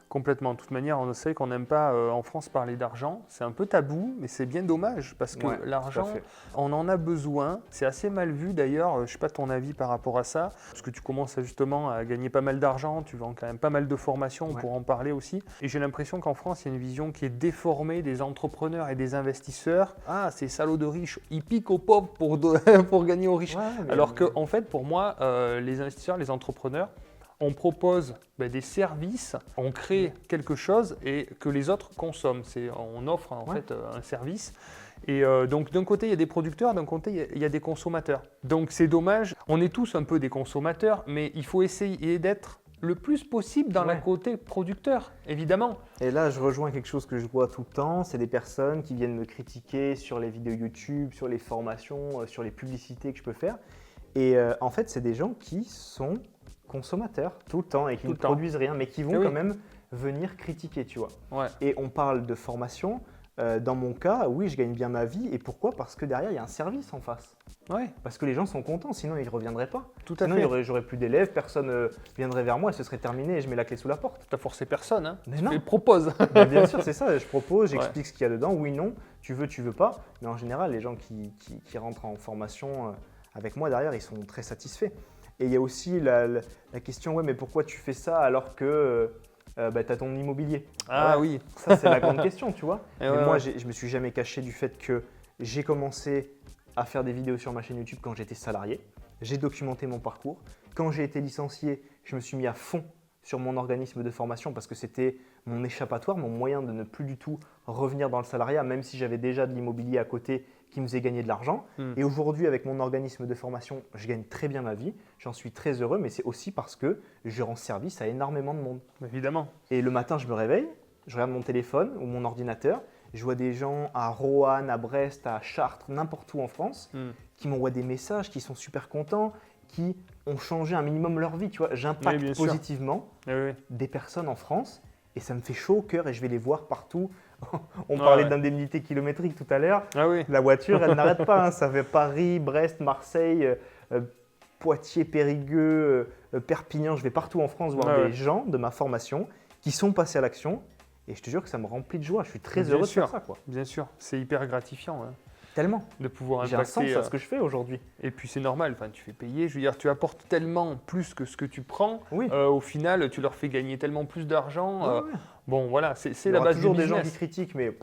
Complètement. De toute manière, on sait qu'on n'aime pas en France parler d'argent. C'est un peu tabou, mais c'est bien dommage parce que l'argent, on en a besoin. C'est assez mal vu d'ailleurs. Je ne sais pas ton avis par rapport à ça. Parce que tu commences justement à gagner pas mal d'argent. Tu vends quand même pas mal de formations pour en parler aussi. Et j'ai l'impression qu'en France, il y a une vision qui est déformée des entrepreneurs et des investisseurs. Ah, ces salauds de riches, ils piquent aux pauvres pour gagner aux riches. Alors qu'en fait, pour moi, les investisseurs, les entrepreneurs, on propose des services, on crée quelque chose et que les autres consomment. On offre en fait un service. Et donc d'un côté, il y a des producteurs, d'un côté, il y a des consommateurs. Donc c'est dommage, on est tous un peu des consommateurs, mais il faut essayer d'être le plus possible dans le côté producteur, évidemment. Et là, je rejoins quelque chose que je vois tout le temps, c'est des personnes qui viennent me critiquer sur les vidéos YouTube, sur les formations, sur les publicités que je peux faire. Et en fait, c'est des gens qui sont consommateurs tout le temps et qui ne produisent rien, mais qui vont quand même venir critiquer, tu vois. Ouais. Et on parle de formation. Dans mon cas, oui, je gagne bien ma vie. Et pourquoi ? Parce que derrière, il y a un service en face. Ouais. Parce que les gens sont contents, sinon ils ne reviendraient pas. Tout à fait. Sinon, j'aurais plus d'élèves, personne ne viendrait vers moi et ce serait terminé et je mets la clé sous la porte. Tu n'as forcé personne, hein. Mais non. Tu proposes. Bien sûr, c'est ça. Je propose, j'explique ce qu'il y a dedans. Oui, non, tu veux pas. Mais en général, les gens qui rentrent en formation avec moi derrière, ils sont très satisfaits. Et il y a aussi la question, mais pourquoi tu fais ça alors que tu as ton immobilier ? Ah oui. Ça, c'est la grande question, tu vois. Et moi, je ne me suis jamais caché du fait que j'ai commencé à faire des vidéos sur ma chaîne YouTube quand j'étais salarié. J'ai documenté mon parcours. Quand j'ai été licencié, je me suis mis à fond sur mon organisme de formation parce que c'était mon échappatoire, mon moyen de ne plus du tout revenir dans le salariat, même si j'avais déjà de l'immobilier à côté qui me faisait gagner de l'argent. Et aujourd'hui, avec mon organisme de formation, je gagne très bien ma vie. J'en suis très heureux, mais c'est aussi parce que je rends service à énormément de monde. Évidemment. Et le matin, je me réveille, je regarde mon téléphone ou mon ordinateur, je vois des gens à Roanne, à Brest, à Chartres, n'importe où en France, qui m'envoient des messages, qui sont super contents, qui ont changé un minimum leur vie. Tu vois, j'impacte positivement des personnes en France et ça me fait chaud au cœur et je vais les voir partout. On parlait d'indemnité kilométrique tout à l'heure. La voiture, elle n'arrête pas. Hein. Ça fait Paris, Brest, Marseille, Poitiers, Périgueux, Perpignan. Je vais partout en France voir des gens de ma formation qui sont passés à l'action. Et je te jure que ça me remplit de joie. Je suis très heureux de faire ça, quoi. Bien sûr, c'est hyper gratifiant. Hein. Tellement. De pouvoir impacter. J'ai un sens à ce que je fais aujourd'hui. Et puis c'est normal, tu fais payer. Je veux dire, tu apportes tellement plus que ce que tu prends. Au final, tu leur fais gagner tellement plus d'argent. Bon, voilà, c'est la base du business. Il y aura toujours des gens qui critiquent, mais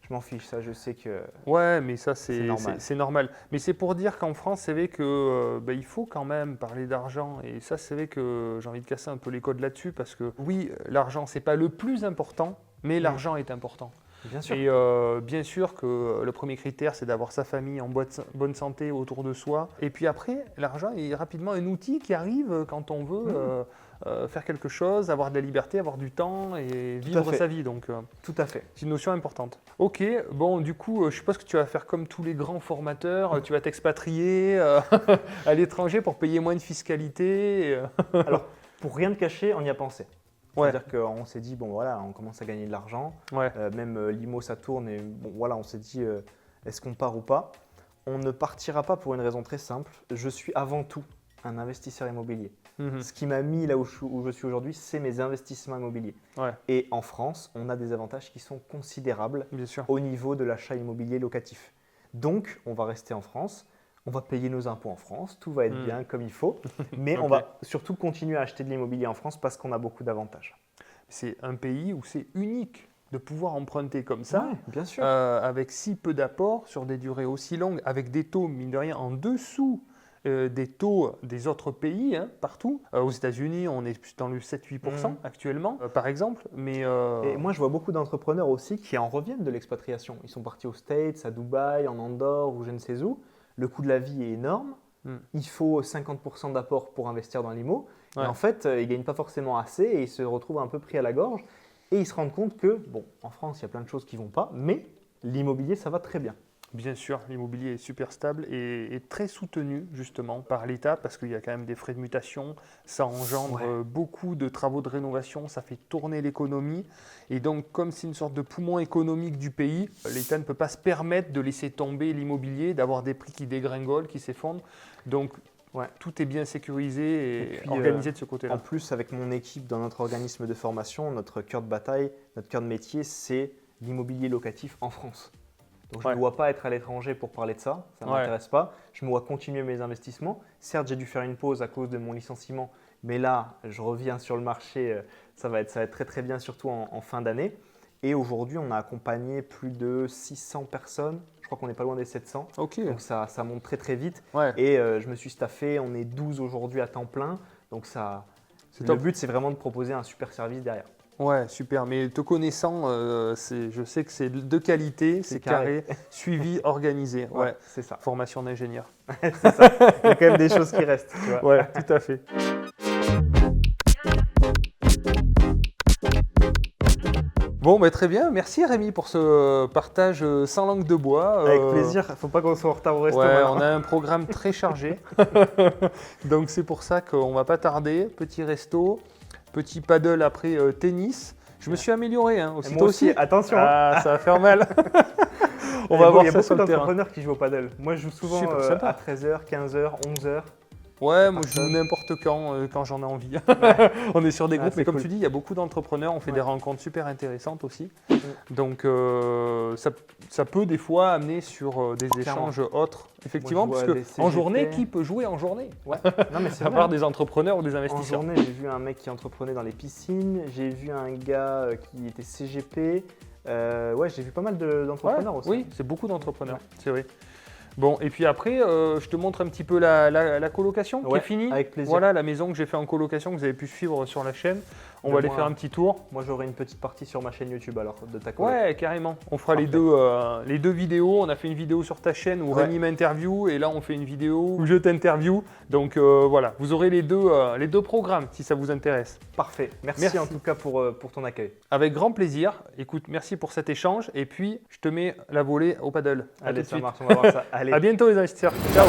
je m'en fiche. Ça, je sais que. Ouais, mais ça, c'est normal. Mais c'est pour dire qu'en France, c'est vrai que il faut quand même parler d'argent. Et ça, c'est vrai que j'ai envie de casser un peu les codes là-dessus parce que oui, l'argent, c'est pas le plus important, mais l'argent est important. Bien sûr. Et bien sûr que le premier critère, c'est d'avoir sa famille en bonne santé autour de soi. Et puis après, l'argent est rapidement un outil qui arrive quand on veut faire quelque chose, avoir de la liberté, avoir du temps et vivre sa vie. Donc, tout à fait. C'est une notion importante. Ok, bon, du coup, je suppose que tu vas faire comme tous les grands formateurs, tu vas t'expatrier à l'étranger pour payer moins de fiscalité. Alors, pour rien te cacher, on y a pensé. C'est-à-dire qu'on s'est dit, bon voilà, on commence à gagner de l'argent, même l'IMO ça tourne et bon voilà, on s'est dit, est-ce qu'on part ou pas ? On ne partira pas pour une raison très simple, je suis avant tout un investisseur immobilier. Ce qui m'a mis là où je suis aujourd'hui, c'est mes investissements immobiliers. Et en France, on a des avantages qui sont considérables au niveau de l'achat immobilier locatif. Donc, on va rester en France. On va payer nos impôts en France, tout va être bien comme il faut, mais on va surtout continuer à acheter de l'immobilier en France parce qu'on a beaucoup d'avantages. c'est un pays où c'est unique de pouvoir emprunter comme ça, ouais, bien sûr. Avec si peu d'apports sur des durées aussi longues, avec des taux, mine de rien, en dessous des taux des autres pays, hein, partout. Aux États-Unis, on est dans le 7-8% actuellement, par exemple. Et moi, je vois beaucoup d'entrepreneurs aussi qui en reviennent de l'expatriation. Ils sont partis aux States, à Dubaï, en Andorre ou je ne sais où. Le coût de la vie est énorme. Il faut 50% d'apport pour investir dans l'IMO. Ouais. Et en fait, ils ne gagnent pas forcément assez et ils se retrouvent un peu pris à la gorge. Et ils se rendent compte que, bon, en France, il y a plein de choses qui ne vont pas, mais l'immobilier, ça va très bien. Bien sûr, l'immobilier est super stable et très soutenu justement par l'État parce qu'il y a quand même des frais de mutation, ça engendre beaucoup de travaux de rénovation, ça fait tourner l'économie et donc comme c'est une sorte de poumon économique du pays, l'État ne peut pas se permettre de laisser tomber l'immobilier, d'avoir des prix qui dégringolent, qui s'effondrent. Donc tout est bien sécurisé et puis, organisé de ce côté-là. En plus, avec mon équipe dans notre organisme de formation, notre cœur de bataille, notre cœur de métier, c'est l'immobilier locatif en France. Donc, je ne dois pas être à l'étranger pour parler de ça, ça ne m'intéresse pas. Je me dois continuer mes investissements. Certes, j'ai dû faire une pause à cause de mon licenciement, mais là, je reviens sur le marché, ça va être très très bien, surtout en fin d'année. Et aujourd'hui, on a accompagné plus de 600 personnes. Je crois qu'on n'est pas loin des 700. Okay. Donc ça monte très très vite. Ouais. Et je me suis staffé, on est 12 aujourd'hui à temps plein. Donc le but, c'est vraiment de proposer un super service derrière. Ouais, super. Mais te connaissant, je sais que c'est de qualité, c'est carré, suivi, organisé. Ouais, c'est ça. Formation d'ingénieur. C'est ça. Il y a quand même des choses qui restent. Tu vois. Ouais, tout à fait. Bon, bah, très bien. Merci Rémi pour ce partage sans langue de bois. Avec plaisir. Il ne faut pas qu'on soit en retard au resto. Ouais, on a un programme très chargé. Donc c'est pour ça qu'on ne va pas tarder. Petit resto. Petit paddle après tennis. Je me suis amélioré aussi. Moi aussi, attention. Ah, ça va faire mal. On va voir ça sur le terrain. Il y a beaucoup d'entrepreneurs qui jouent au paddle. Moi, je joue souvent à 13h, 15h, 11h. Ouais, moi je joue n'importe quand j'en ai envie. On est sur des groupes, mais comme tu dis, il y a beaucoup d'entrepreneurs, on fait des rencontres super intéressantes aussi. Donc ça peut des fois amener sur des échanges autres. Effectivement, parce qu'en journée, qui peut jouer en journée? Non, mais c'est à part des entrepreneurs ou des investisseurs. En journée, j'ai vu un mec qui entreprenait dans les piscines, j'ai vu un gars qui était CGP. J'ai vu pas mal d'entrepreneurs aussi. Oui, c'est beaucoup d'entrepreneurs, c'est vrai. Bon, et puis après, je te montre un petit peu la colocation qui est finie. Avec plaisir. Voilà la maison que j'ai fait en colocation, que vous avez pu suivre sur la chaîne. On va aller faire un petit tour. Moi, j'aurai une petite partie sur ma chaîne YouTube alors, de ta coloc. Ouais, carrément. On fera les deux vidéos. On a fait une vidéo sur ta chaîne où Rémi m'interview et là, on fait une vidéo où je t'interview. Donc voilà, vous aurez les deux programmes si ça vous intéresse. Parfait. Merci en tout cas pour ton accueil. Avec grand plaisir. Écoute, merci pour cet échange et puis je te mets la volée au paddle. Allez, ça marche, on va voir ça. Allez. À bientôt les investisseurs. Ciao.